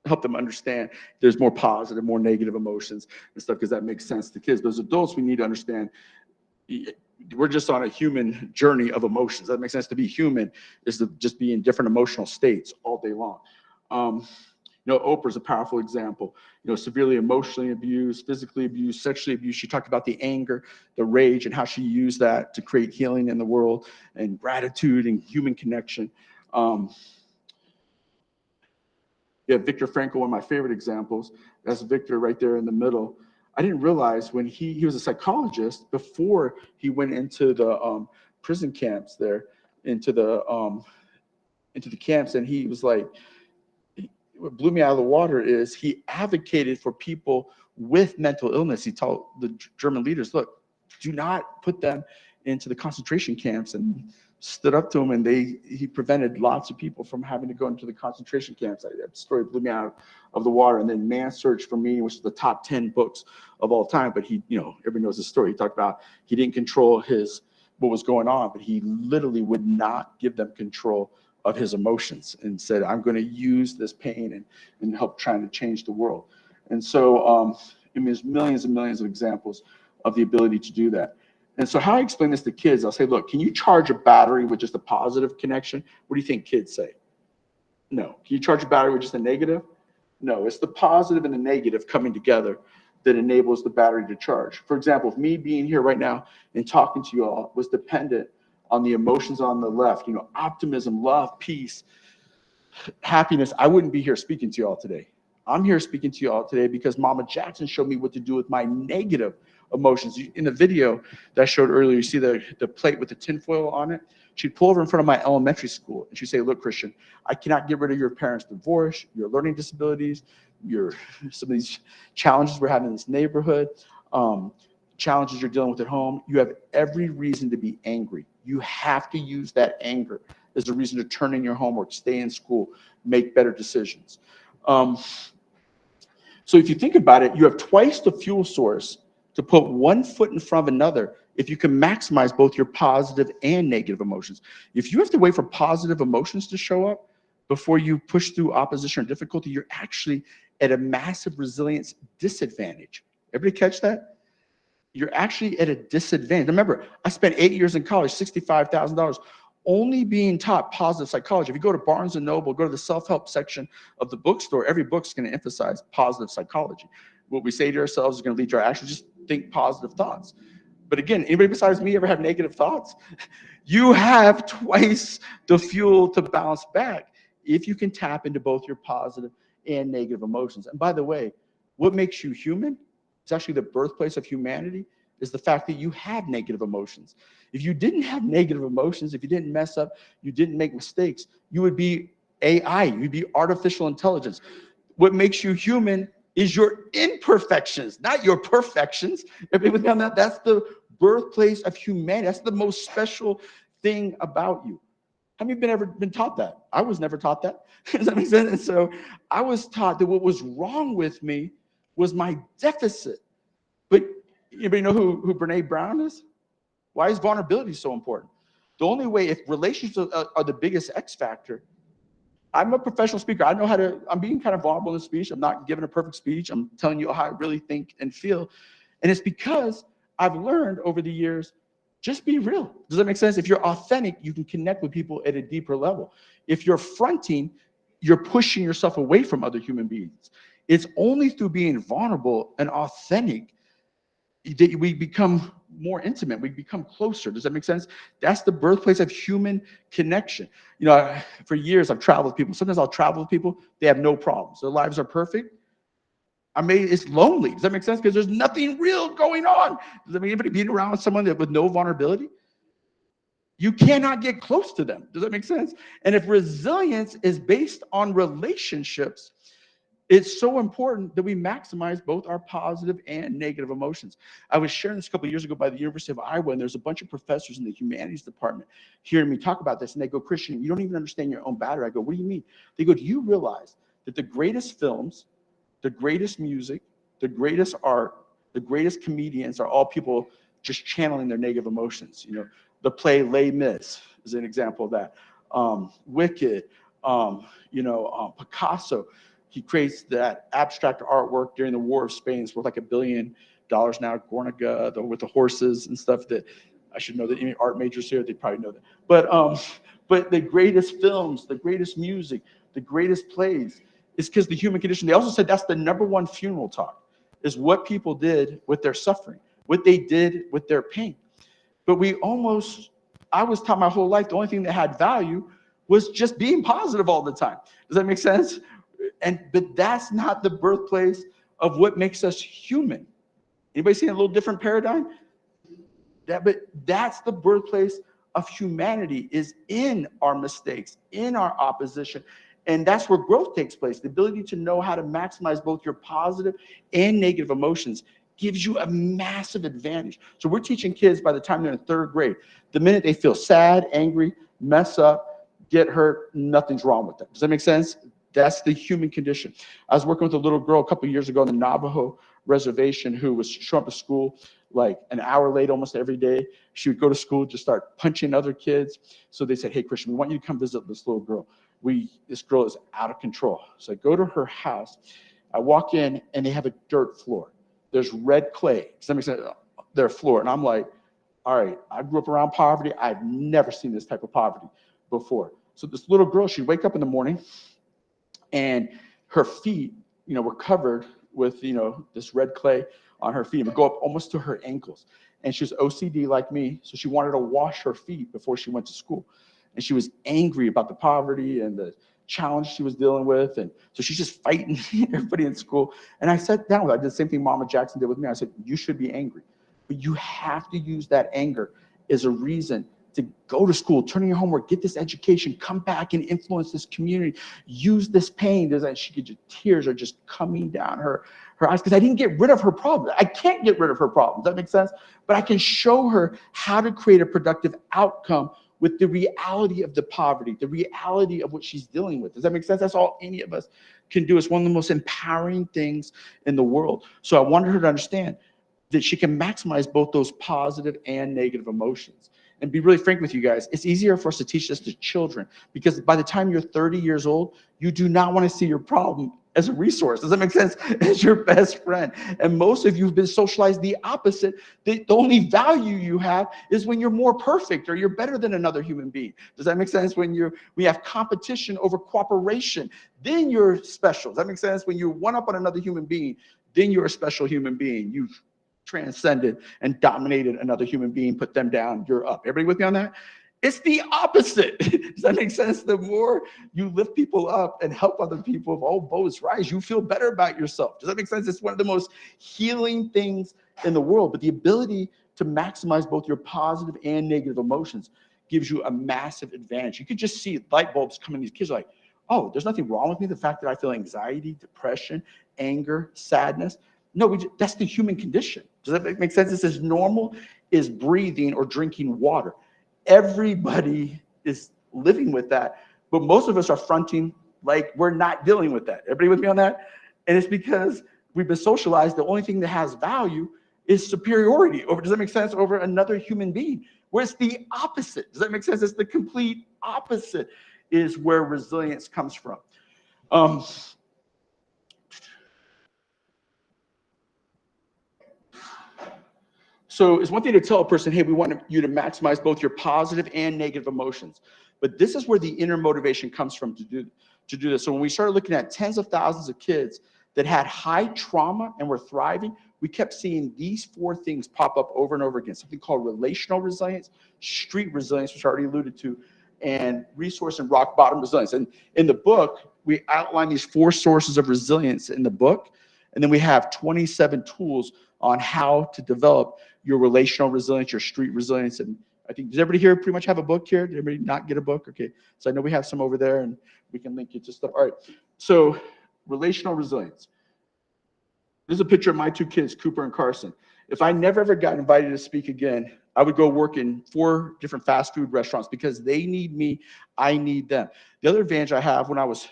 help them understand there's more positive, more negative emotions and stuff, because that makes sense to kids. But as adults, we need to understand we're just on a human journey of emotions. That makes sense. To be human is to just be in different emotional states all day long. Oprah's a powerful example. Severely emotionally abused, physically abused, sexually abused. She talked about the anger, the rage, and how she used that to create healing in the world and gratitude and human connection. Viktor Frankl, one of my favorite examples. That's Viktor right there in the middle. I didn't realize when he was a psychologist before he went into the prison camps there, into the camps, and he was like, what blew me out of the water is he advocated for people with mental illness. He told the German leaders, look, do not put them into the concentration camps, and stood up to him, and he prevented lots of people from having to go into the concentration camps. That story blew me out of the water. And then Man's Search for Meaning, which is the top 10 books of all time. But everybody knows the story. He talked about he didn't control what was going on, but he literally would not give them control of his emotions and said, I'm going to use this pain and help trying to change the world. And so there's millions and millions of examples of the ability to do that. And so how I explain this to kids, I'll say, look, can you charge a battery with just a positive connection? What do you think kids say? No. Can you charge a battery with just a negative? No. It's the positive and the negative coming together that enables the battery to charge. For example, if me being here right now and talking to you all was dependent on the emotions on the left, optimism, love, peace, happiness, I wouldn't be here speaking to you all today. I'm here speaking to you all today because Mama Jackson showed me what to do with my negative emotions. In the video that I showed earlier, you see the plate with the tinfoil on it. She'd pull over in front of my elementary school and she'd say, look, Christian, I cannot get rid of your parents' divorce, your learning disabilities, some of these challenges we're having in this neighborhood, challenges you're dealing with at home. You have every reason to be angry. You have to use that anger as a reason to turn in your homework, stay in school, make better decisions. So if you think about it, you have twice the fuel source to put one foot in front of another if you can maximize both your positive and negative emotions. If you have to wait for positive emotions to show up before you push through opposition or difficulty, you're actually at a massive resilience disadvantage. Everybody catch that? You're actually at a disadvantage. Remember, I spent 8 years in college, $65,000, only being taught positive psychology. If you go to Barnes & Noble, go to the self-help section of the bookstore, every book's going to emphasize positive psychology. What we say to ourselves is going to lead to our actions. Just think positive thoughts. But again, anybody besides me ever have negative thoughts? You have twice the fuel to bounce back if you can tap into both your positive and negative emotions. And by the way, what makes you human? It's actually the birthplace of humanity, is the fact that you have negative emotions. If you didn't have negative emotions, if you didn't mess up, you didn't make mistakes, you would be AI, you'd be artificial intelligence. What makes you human is your imperfections, not your perfections. Everybody with me on that? That's the birthplace of humanity. That's the most special thing about you. Have you ever been taught that? I was never taught that. Does that make sense? And so I was taught that what was wrong with me was my deficit. But anybody know who Brene Brown is? Why is vulnerability so important? The only way, if relationships are the biggest X factor, I'm a professional speaker. I know how to, I'm being kind of vulnerable in the speech. I'm not giving a perfect speech. I'm telling you how I really think and feel. And it's because I've learned over the years, just be real. Does that make sense? If you're authentic, you can connect with people at a deeper level. If you're fronting, you're pushing yourself away from other human beings. It's only through being vulnerable and authentic that we become more intimate, we become closer. Does that make sense? That's the birthplace of human connection. You know, for years I've traveled with people. Sometimes I'll travel with people, they have no problems. Their lives are perfect. I mean, it's lonely. Does that make sense? Because there's nothing real going on. Does that mean anybody being around someone that with no vulnerability? You cannot get close to them. Does that make sense? And if resilience is based on relationships, it's so important that we maximize both our positive and negative emotions. I was sharing this a couple of years ago by the University of Iowa, and there's a bunch of professors in the humanities department hearing me talk about this, and they go, Christian, you don't even understand your own battery. I go, what do you mean? They go, do you realize that the greatest films, the greatest music, the greatest art, the greatest comedians are all people just channeling their negative emotions? You know, the play Les Mis is an example of that. Wicked, Picasso. He creates that abstract artwork during the War of Spain. It's worth like $1 billion now. Guernica, with the horses and stuff. That I should know that any art majors here, they probably know that. But the greatest films, the greatest music, the greatest plays is because the human condition. They also said that's the #1 funeral talk, is what people did with their suffering, what they did with their pain. But I was taught my whole life the only thing that had value was just being positive all the time. Does that make sense? But that's not the birthplace of what makes us human. Anybody see a little different paradigm? But that's the birthplace of humanity, is in our mistakes, in our opposition. And that's where growth takes place. The ability to know how to maximize both your positive and negative emotions gives you a massive advantage. So we're teaching kids by the time they're in 3rd grade, the minute they feel sad, angry, mess up, get hurt, nothing's wrong with them. Does that make sense? That's the human condition. I was working with a little girl a couple of years ago on the Navajo reservation who was showing up to school like an hour late almost every day. She would go to school, just start punching other kids. So they said, hey, Christian, we want you to come visit this little girl. This girl is out of control. So I go to her house. I walk in, and they have a dirt floor. There's red clay. Does that make sense? Their floor. And I'm like, all right, I grew up around poverty. I've never seen this type of poverty before. So this little girl, she'd wake up in the morning, and her feet, were covered with, this red clay on her feet. It would go up almost to her ankles. And she was OCD like me, so she wanted to wash her feet before she went to school. And she was angry about the poverty and the challenge she was dealing with. And so she's just fighting everybody in school. And I sat down with her. I did the same thing Mama Jackson did with me. I said, you should be angry, but you have to use that anger as a reason to go to school, turn in your homework, get this education, come back and influence this community, use this pain. Tears are just coming down her eyes because I didn't get rid of her problem. I can't get rid of her problem. Does that make sense? But I can show her how to create a productive outcome with the reality of the poverty, the reality of what she's dealing with. Does that make sense? That's all any of us can do. It's one of the most empowering things in the world. So I wanted her to understand that she can maximize both those positive and negative emotions. And be really frank with you guys, it's easier for us to teach this to children because by the time you're 30 years old, you do not want to see your problem as a resource. Does that make sense? As your best friend. And most of you have been socialized the opposite. The only value you have is when you're more perfect or you're better than another human being. Does that make sense? When we have competition over cooperation, then you're special. Does that make sense? When you one up on another human being, then you're a special human being. You've transcended and dominated another human being, put them down, you're up. Everybody with me on that? It's the opposite. Does that make sense? The more you lift people up and help other people, if all boats rise, you feel better about yourself. Does that make sense? It's one of the most healing things in the world. But the ability to maximize both your positive and negative emotions gives you a massive advantage. You could just see light bulbs coming. These kids are like, oh, there's nothing wrong with me. The fact that I feel anxiety, depression, anger, sadness. No, that's the human condition. Does that make sense? It's as normal as breathing or drinking water. Everybody is living with that, but most of us are fronting like we're not dealing with that. Everybody with me on that? And it's because we've been socialized. The only thing that has value is superiority over, does that make sense? Over another human being. where it's the opposite. Does that make sense? It's the complete opposite is where resilience comes from. So it's one thing to tell a person, hey, we want you to maximize both your positive and negative emotions. But this is where the inner motivation comes from to do this. So when we started looking at tens of thousands of kids that had high trauma and were thriving, we kept seeing these 4 things pop up over and over again. Something called relational resilience, street resilience, which I already alluded to, and resource and rock bottom resilience. And in the book, we outline these 4 sources of resilience in the book. And then we have 27 tools on how to develop your relational resilience, your street resilience. And I think, does everybody here pretty much have a book here? Did everybody not get a book? Okay, so I know we have some over there and we can link you to stuff. All right, so relational resilience. This is a picture of my 2 kids, Cooper and Carson. If I never ever got invited to speak again, I would go work in 4 different fast food restaurants because they need me, I need them. The other advantage I have, when I was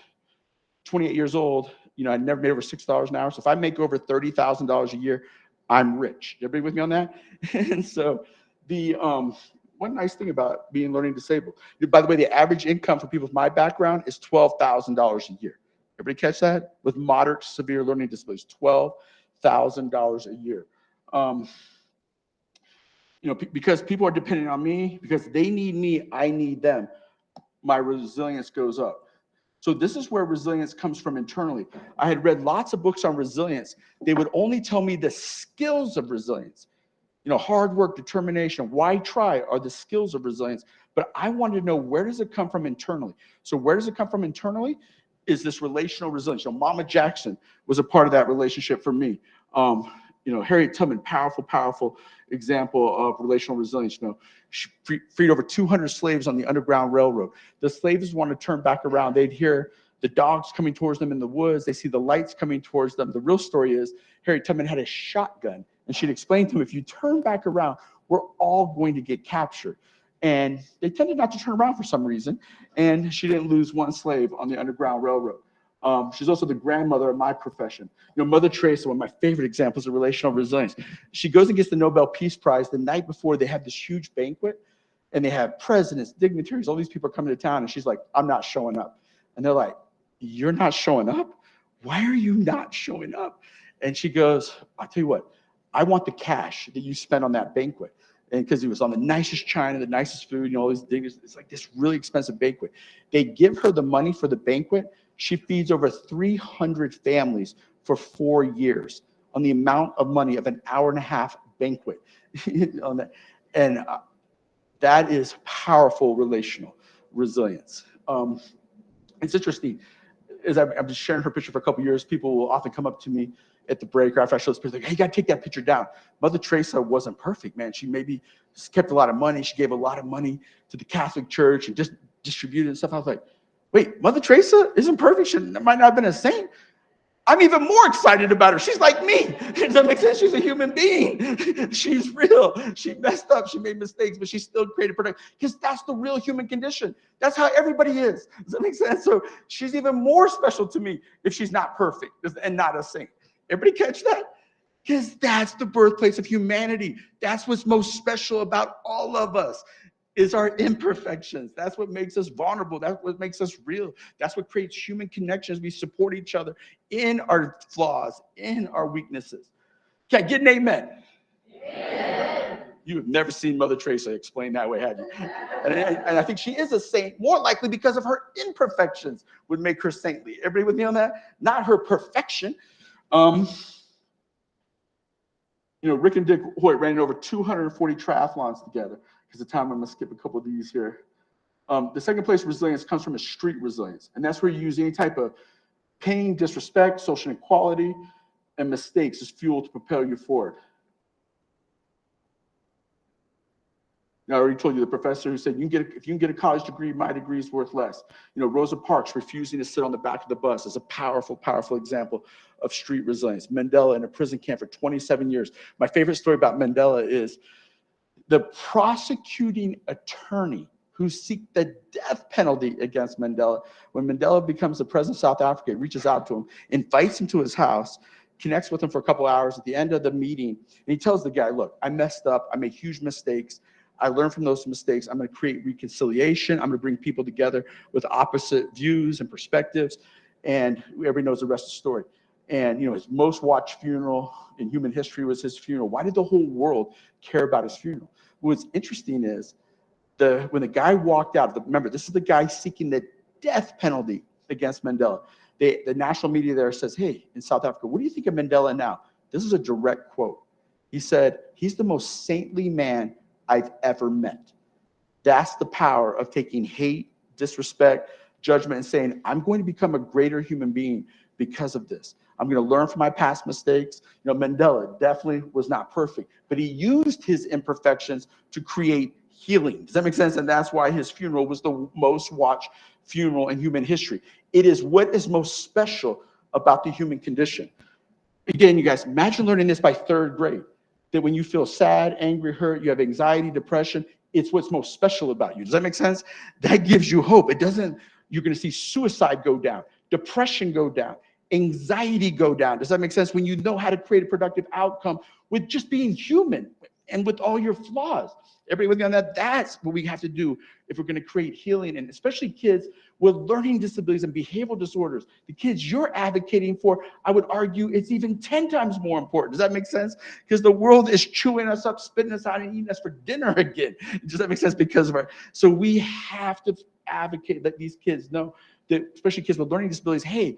28 years old, you know, I never made over $6 an hour. So if I make over $30,000 a year, I'm rich. Everybody with me on that? And so the one nice thing about being learning disabled, by the way, the average income for people with my background is $12,000 a year. Everybody catch that? With moderate to severe learning disabilities, $12,000 a year. You know, because people are dependent on me, because they need me, I need them, my resilience goes up. So this is where resilience comes from internally. I had read lots of books on resilience. They would only tell me the skills of resilience. You know, hard work, determination, why try are the skills of resilience. But I wanted to know, where does it come from internally? So where does it come from internally? Is this relational resilience. You know, Mama Jackson was a part of that relationship for me. You know, Harriet Tubman, powerful example of relational resilience. You know, she freed over 200 slaves on the Underground Railroad. The slaves want to turn back around. They'd hear the dogs coming towards them in the woods. They see the lights coming towards them. The real story is Harriet Tubman had a shotgun, and she'd explain to them, if you turn back around, we're all going to get captured. And they tended not to turn around for some reason, and she didn't lose one slave on the Underground Railroad. She's also the grandmother of my profession. You know, Mother Teresa, one of my favorite examples of relational resilience. She goes and gets the Nobel Peace Prize the night before they have this huge banquet, and they have presidents, dignitaries, all these people are coming to town, and she's like, I'm not showing up. And they're like, you're not showing up? Why are you not showing up? And she goes, I'll tell you what, I want the cash that you spent on that banquet. And because he was on the nicest china, the nicest food, you know, all these things. It's like this really expensive banquet. They give her the money for the banquet. She feeds over 300 families for 4 years on the amount of money of an hour-and-a-half banquet. And that is powerful relational resilience. It's interesting. As I'm just sharing her picture for a couple of years, people will often come up to me at the break or after I show this picture, like, hey, you got to take that picture down. Mother Teresa wasn't perfect, man. She maybe kept a lot of money. She gave a lot of money to the Catholic Church and just distributed and stuff. I was like, wait, Mother Teresa isn't perfect? She might not have been a saint. I'm even more excited about her. She's like me. Does that make sense? She's a human being. She's real. She messed up. She made mistakes, but she still created product, because that's the real human condition. That's how everybody is. Does that make sense? So she's even more special to me if she's not perfect and not a saint. Everybody catch that? Because that's the birthplace of humanity. That's what's most special about all of us, is our imperfections. That's what makes us vulnerable. That's what makes us real. That's what creates human connections. We support each other in our flaws, in our weaknesses. Okay, get an amen. Amen. You have never seen Mother Teresa explain that way, have you? And I think she is a saint, more likely because of her imperfections would make her saintly. Everybody with me on that? Not her perfection. You know, Rick and Dick Hoyt ran over 240 triathlons together. Because of time, I'm going to skip a couple of these here. The second place resilience comes from a street resilience. And that's where you use any type of pain, disrespect, social inequality, and mistakes as fuel to propel you forward. Now, I already told you the professor who said, if you can get a college degree, my degree is worth less. You know, Rosa Parks refusing to sit on the back of the bus is a powerful example of street resilience. Mandela in a prison camp for 27 years. My favorite story about Mandela is the prosecuting attorney who seek the death penalty against Mandela. When Mandela becomes the president of South Africa, reaches out to him, invites him to his house, connects with him for a couple hours. At the end of the meeting, and he tells the guy, look, I messed up. I made huge mistakes. I learn from those mistakes. I'm going to create reconciliation. I'm going to bring people together with opposite views and perspectives. And everybody knows the rest of the story. And, his most watched funeral in human history was his funeral. Why did the whole world care about his funeral? What's interesting is when the guy walked out, remember, this is the guy seeking the death penalty against Mandela. The national media there says, hey, in South Africa, what do you think of Mandela now? This is a direct quote. He said, he's the most saintly man I've ever met. That's the power of taking hate, disrespect, judgment, and saying, I'm going to become a greater human being because of this. I'm going to learn from my past mistakes. Mandela definitely was not perfect, but he used his imperfections to create healing. Does that make sense? And that's why his funeral was the most watched funeral in human history. It is what is most special about the human condition. Again, you guys, imagine learning this by 3rd grade, that when you feel sad, angry, hurt, you have anxiety, depression, it's what's most special about you. Does that make sense? That gives you hope. You're going to see suicide go down, depression go down, anxiety go down. Does that make sense? When you know how to create a productive outcome with just being human and with all your flaws. Everybody with me on that? That's what we have to do if we're going to create healing, and especially kids with learning disabilities and behavioral disorders. The kids you're advocating for, I would argue it's even 10 times more important. Does that make sense? Because the world is chewing us up, spitting us out, and eating us for dinner again. Does that make sense? Because of so we have to advocate, let these kids know that, especially kids with learning disabilities, hey,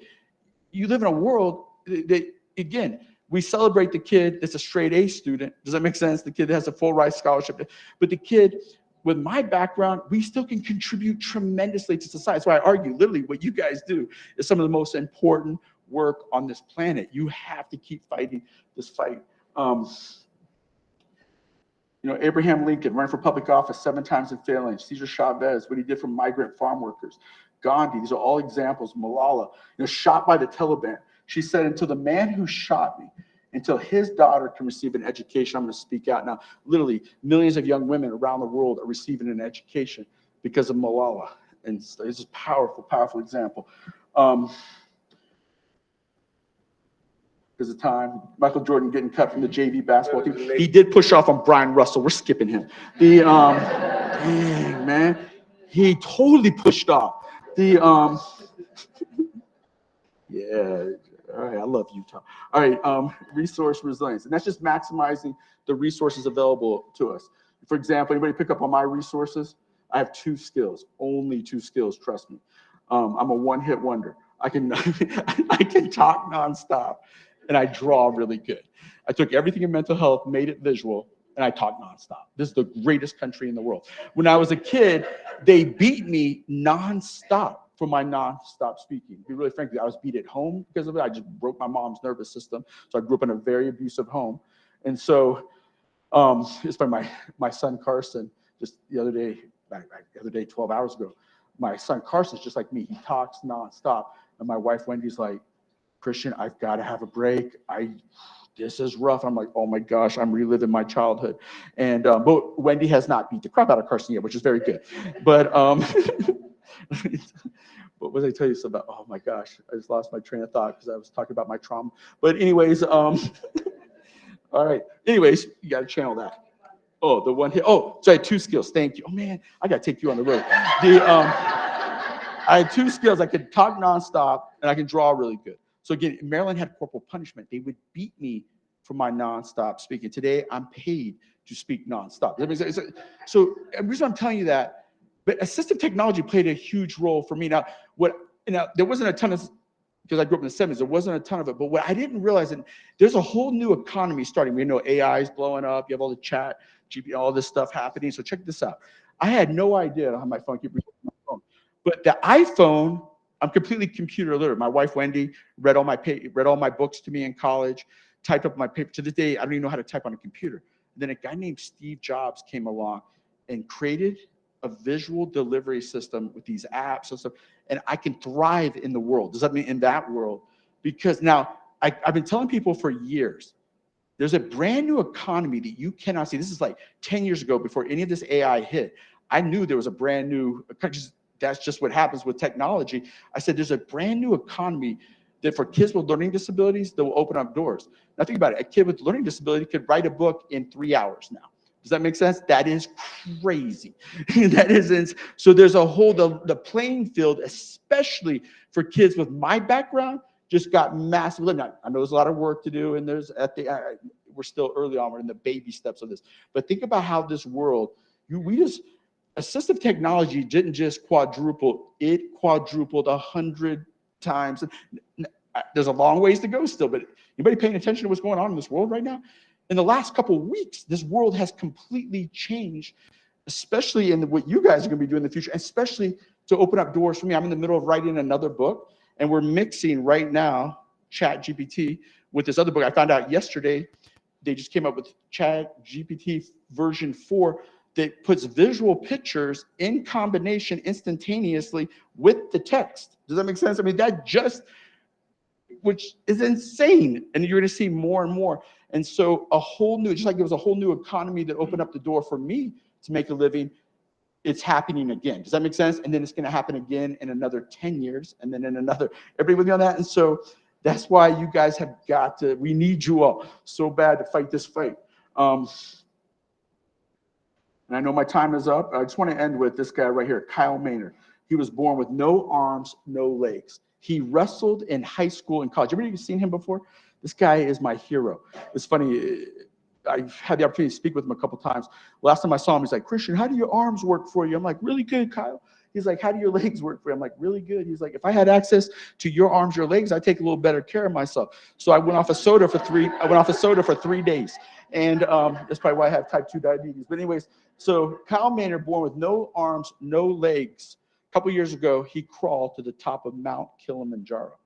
you live in a world that, again, we celebrate the kid that's a straight A student. Does that make sense? The kid that has a full ride scholarship. But the kid with my background, we still can contribute tremendously to society. So I argue, literally, what you guys do is some of the most important work on this planet. You have to keep fighting this fight. Abraham Lincoln running for public office 7 times and failing. Cesar Chavez, what he did for migrant farm workers. Gandhi, these are all examples. Malala, shot by the Taliban. She said, until the man who shot me, until his daughter can receive an education, I'm going to speak out now. Literally, millions of young women around the world are receiving an education because of Malala. And it's a powerful, powerful example. Because of time, Michael Jordan getting cut from the JV basketball team. He did push off on Brian Russell. We're skipping him. Dang, man. He totally pushed off. Yeah. All right, I love Utah. All right, resource resilience. And that's just maximizing the resources available to us. For example, anybody pick up on my resources? I have 2 skills, only 2 skills, trust me. I'm a one-hit wonder. I can talk nonstop, and I draw really good. I took everything in mental health, made it visual, and I talk nonstop. This is the greatest country in the world. When I was a kid, they beat me nonstop for my nonstop speaking. To be really frank, I was beat at home because of it. I just broke my mom's nervous system. So I grew up in a very abusive home. And so it's by my son Carson, just the other day, 12 hours ago, my son Carson's just like me. He talks nonstop. And my wife Wendy's like, Christian, I've got to have a break. This is rough. I'm like, oh my gosh, I'm reliving my childhood. And but Wendy has not beat the crap out of Carson yet, which is very good. But what was I tell you about? Oh my gosh, I just lost my train of thought because I was talking about my trauma. But anyways, all right. Anyways, you got to channel that. Oh, the one here. Oh, so I had 2 skills. Thank you. Oh man, I got to take you on the road. I had 2 skills. I could talk nonstop and I could draw really good. So again, Maryland had corporal punishment. They would beat me for my nonstop speaking. Today, I'm paid to speak nonstop. So the reason I'm telling you that, but assistive technology played a huge role for me. Now, there wasn't a ton of, because I grew up in the 70s, there wasn't a ton of it. But what I didn't realize, and there's a whole new economy starting. We know AI is blowing up. You have all the chat, GPT, all this stuff happening. So check this out. I had no idea how my phone keep reading my phone. But the iPhone, I'm completely computer literate. My wife Wendy read all my books to me in college, typed up my paper. To this day, I don't even know how to type on a computer. And then a guy named Steve Jobs came along and created a visual delivery system with these apps and stuff. And I can thrive in the world. Does that mean in that world? Because now I've been telling people for years, there's a brand new economy that you cannot see. This is like 10 years ago before any of this AI hit. I knew there was a brand new, that's just what happens with technology. I said, there's a brand new economy that for kids with learning disabilities, that will open up doors. Now think about it, a kid with learning disability could write a book in 3 hours now. Does that make sense? That is crazy. That isn't. So there's a whole, the playing field, especially for kids with my background, just got massive. Now, I know there's a lot of work to do, and we're still early on, we're in the baby steps of this. But think about how this world, assistive technology didn't just quadruple, it quadrupled 100 times. There's a long ways to go still, but anybody paying attention to what's going on in this world right now? In the last couple of weeks, this world has completely changed, especially in what you guys are going to be doing in the future, especially to open up doors for me. I'm in the middle of writing another book, and we're mixing right now ChatGPT with this other book. I found out yesterday they just came up with ChatGPT version 4 that puts visual pictures in combination instantaneously with the text. Does that make sense? I mean, which is insane. And you're going to see more and more. And so just like there was a whole new economy that opened up the door for me to make a living, it's happening again. Does that make sense? And then it's going to happen again in another 10 years, and then in another. Everybody with me on that? And so that's why you guys have got to, we need you all so bad to fight this fight. And I know my time is up. I just want to end with this guy right here, Kyle Maynard. He was born with no arms, no legs. He wrestled in high school and college. Everybody seen him before? This guy is my hero. It's funny. I've had the opportunity to speak with him a couple times. Last time I saw him, he's like, Christian, how do your arms work for you? I'm like, really good, Kyle. He's like, how do your legs work for you? I'm like, really good. He's like, if I had access to your arms, your legs, I'd take a little better care of myself. So I went off of soda for 3 days. And that's probably why I have type 2 diabetes. But anyways, so Kyle Maynard, born with no arms, no legs. A couple years ago, he crawled to the top of Mount Kilimanjaro.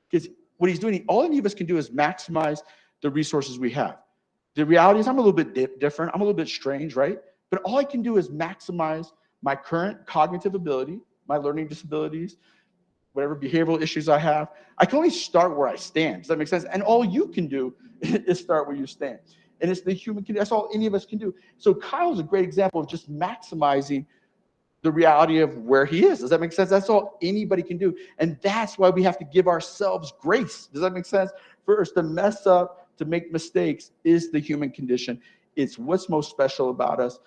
Because what he's doing, all any of us can do is maximize the resources we have. The reality is I'm a little bit different. I'm a little bit strange, right? But all I can do is maximize my current cognitive ability, my learning disabilities, whatever behavioral issues I have. I can only start where I stand. Does that make sense? And all you can do is start where you stand. And it's the human condition. That's all any of us can do. So Kyle's a great example of just maximizing the reality of where he is. Does that make sense? That's all anybody can do. And that's why we have to give ourselves grace. Does that make sense? First, to mess up, to make mistakes is the human condition. It's what's most special about us.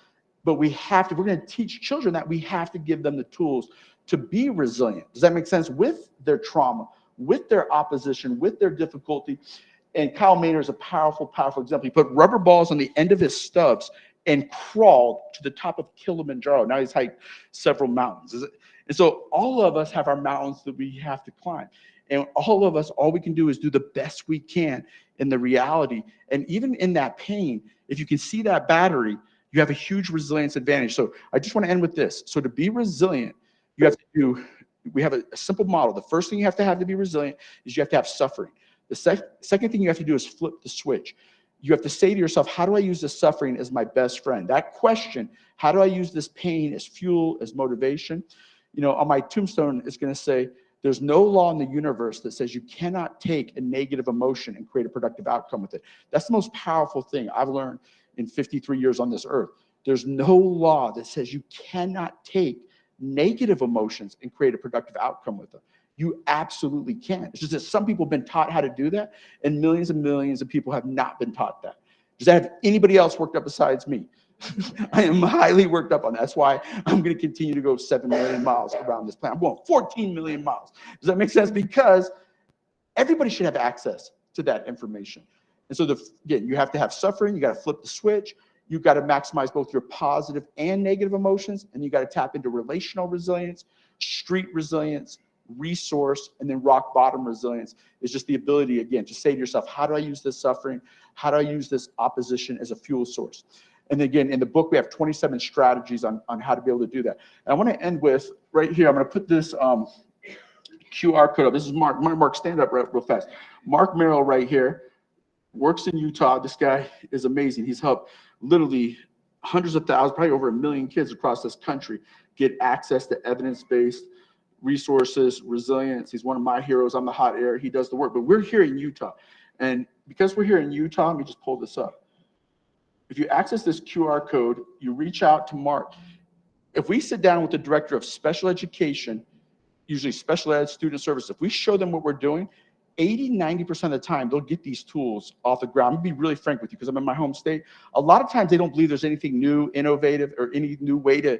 But we have to, we're going to teach children that we have to give them the tools to be resilient. Does that make sense? With their trauma, with their opposition, with their difficulty. And Kyle Maynard is a powerful, powerful example. He put rubber balls on the end of his stubs and crawled to the top of Kilimanjaro. Now he's hiked several mountains. And so all of us have our mountains that we have to climb. And all of us, all we can do is do the best we can in the reality. And even in that pain, if you can see that battery, you have a huge resilience advantage. So I just want to end with this. So to be resilient, you have to do, we have a simple model. The first thing you have to be resilient is you have to have suffering. The second thing you have to do is flip the switch. You have to say to yourself, how do I use this suffering as my best friend? That question, how do I use this pain as fuel, as motivation? You know, on my tombstone, it's going to say, there's no law in the universe that says you cannot take a negative emotion and create a productive outcome with it. That's the most powerful thing I've learned in 53 years on this earth. There's no law that says you cannot take negative emotions and create a productive outcome with them. You absolutely can. It's just that some people have been taught how to do that, and millions of people have not been taught that. Does that have anybody else worked up besides me? I am highly worked up on that. That's why I'm going to continue to go 7 million miles around this planet. I'm going 14 million miles. Does that make sense? Because everybody should have access to that information. And so, again, you have to have suffering. You got to flip the switch. You've got to maximize both your positive and negative emotions. And you got to tap into relational resilience, street resilience, resource, and then rock bottom resilience is just the ability, again, to say to yourself, how do I use this suffering? How do I use this opposition as a fuel source? And again, in the book, we have 27 strategies on how to be able to do that. And I want to end with, right here, I'm going to put this QR code up. This is Mark. Mark, stand up real fast. Mark Merrill right here works in Utah. This guy is amazing. He's helped literally hundreds of thousands, probably over 1 million kids across this country get access to evidence-based resources, resilience. He's one of my heroes. I'm the hot air. He does the work. But we're here in Utah. And because we're here in Utah, let me just pull this up. If you access this QR code, you reach out to Mark. If we sit down with the director of special education, usually special ed student services, if we show them what we're doing, 80–90% of the time, they'll get these tools off the ground. I'm gonna be really frank with you because I'm in my home state. A lot of times they don't believe there's anything new, innovative, or any new way to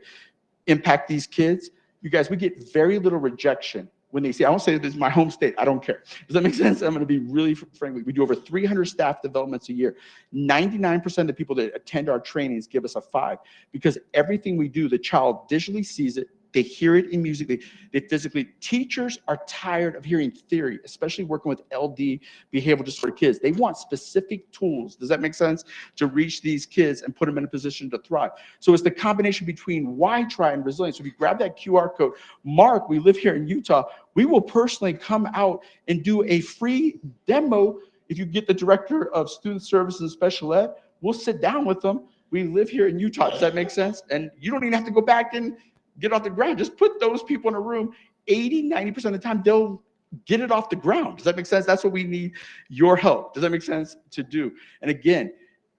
impact these kids. You guys, we get very little rejection when they say, I won't say this is my home state, I don't care. Does that make sense? I'm gonna be really frank. We do over 300 staff developments a year. 99% of the people that attend our trainings give us a 5 because everything we do, the child digitally sees it, they hear it in musically, they physically. Teachers are tired of hearing theory, especially working with LD behavioral disorder kids. They want specific tools, does that make sense, to reach these kids and put them in a position to thrive. So it's the combination between WhyTry and resilience. So if you grab that QR code, Mark, we live here in Utah, we will personally come out and do a free demo. If you get the director of student services and special ed, we'll sit down with them. We live here in Utah, does that make sense? And you don't even have to go back and get off the ground. Just put those people in a room. 80–90% of the time, they'll get it off the ground. Does that make sense? That's what we need your help. Does that make sense to do? And again,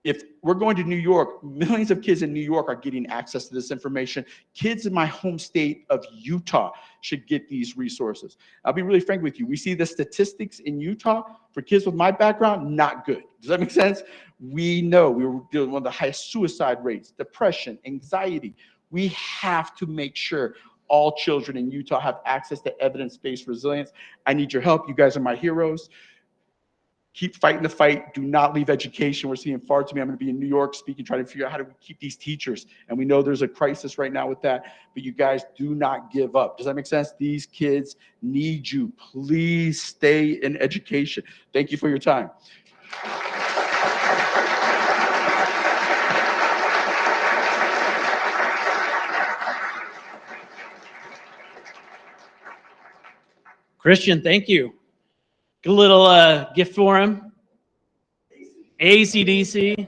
if we're going to New York, millions of kids in New York are getting access to this information. Kids in my home state of Utah should get these resources. I'll be really frank with you. We see the statistics in Utah for kids with my background, not good. Does that make sense? We know we were dealing with one of the highest suicide rates, depression, anxiety. We have to make sure all children in Utah have access to evidence-based resilience. I need your help. You guys are my heroes. Keep fighting the fight. Do not leave education. We're seeing far too many. I'm going to be in New York speaking, trying to figure out how to keep these teachers. And we know there's a crisis right now with that, but you guys do not give up. Does that make sense? These kids need you. Please stay in education. Thank you for your time. Christian, thank you. Get a little gift for him. AC/DC.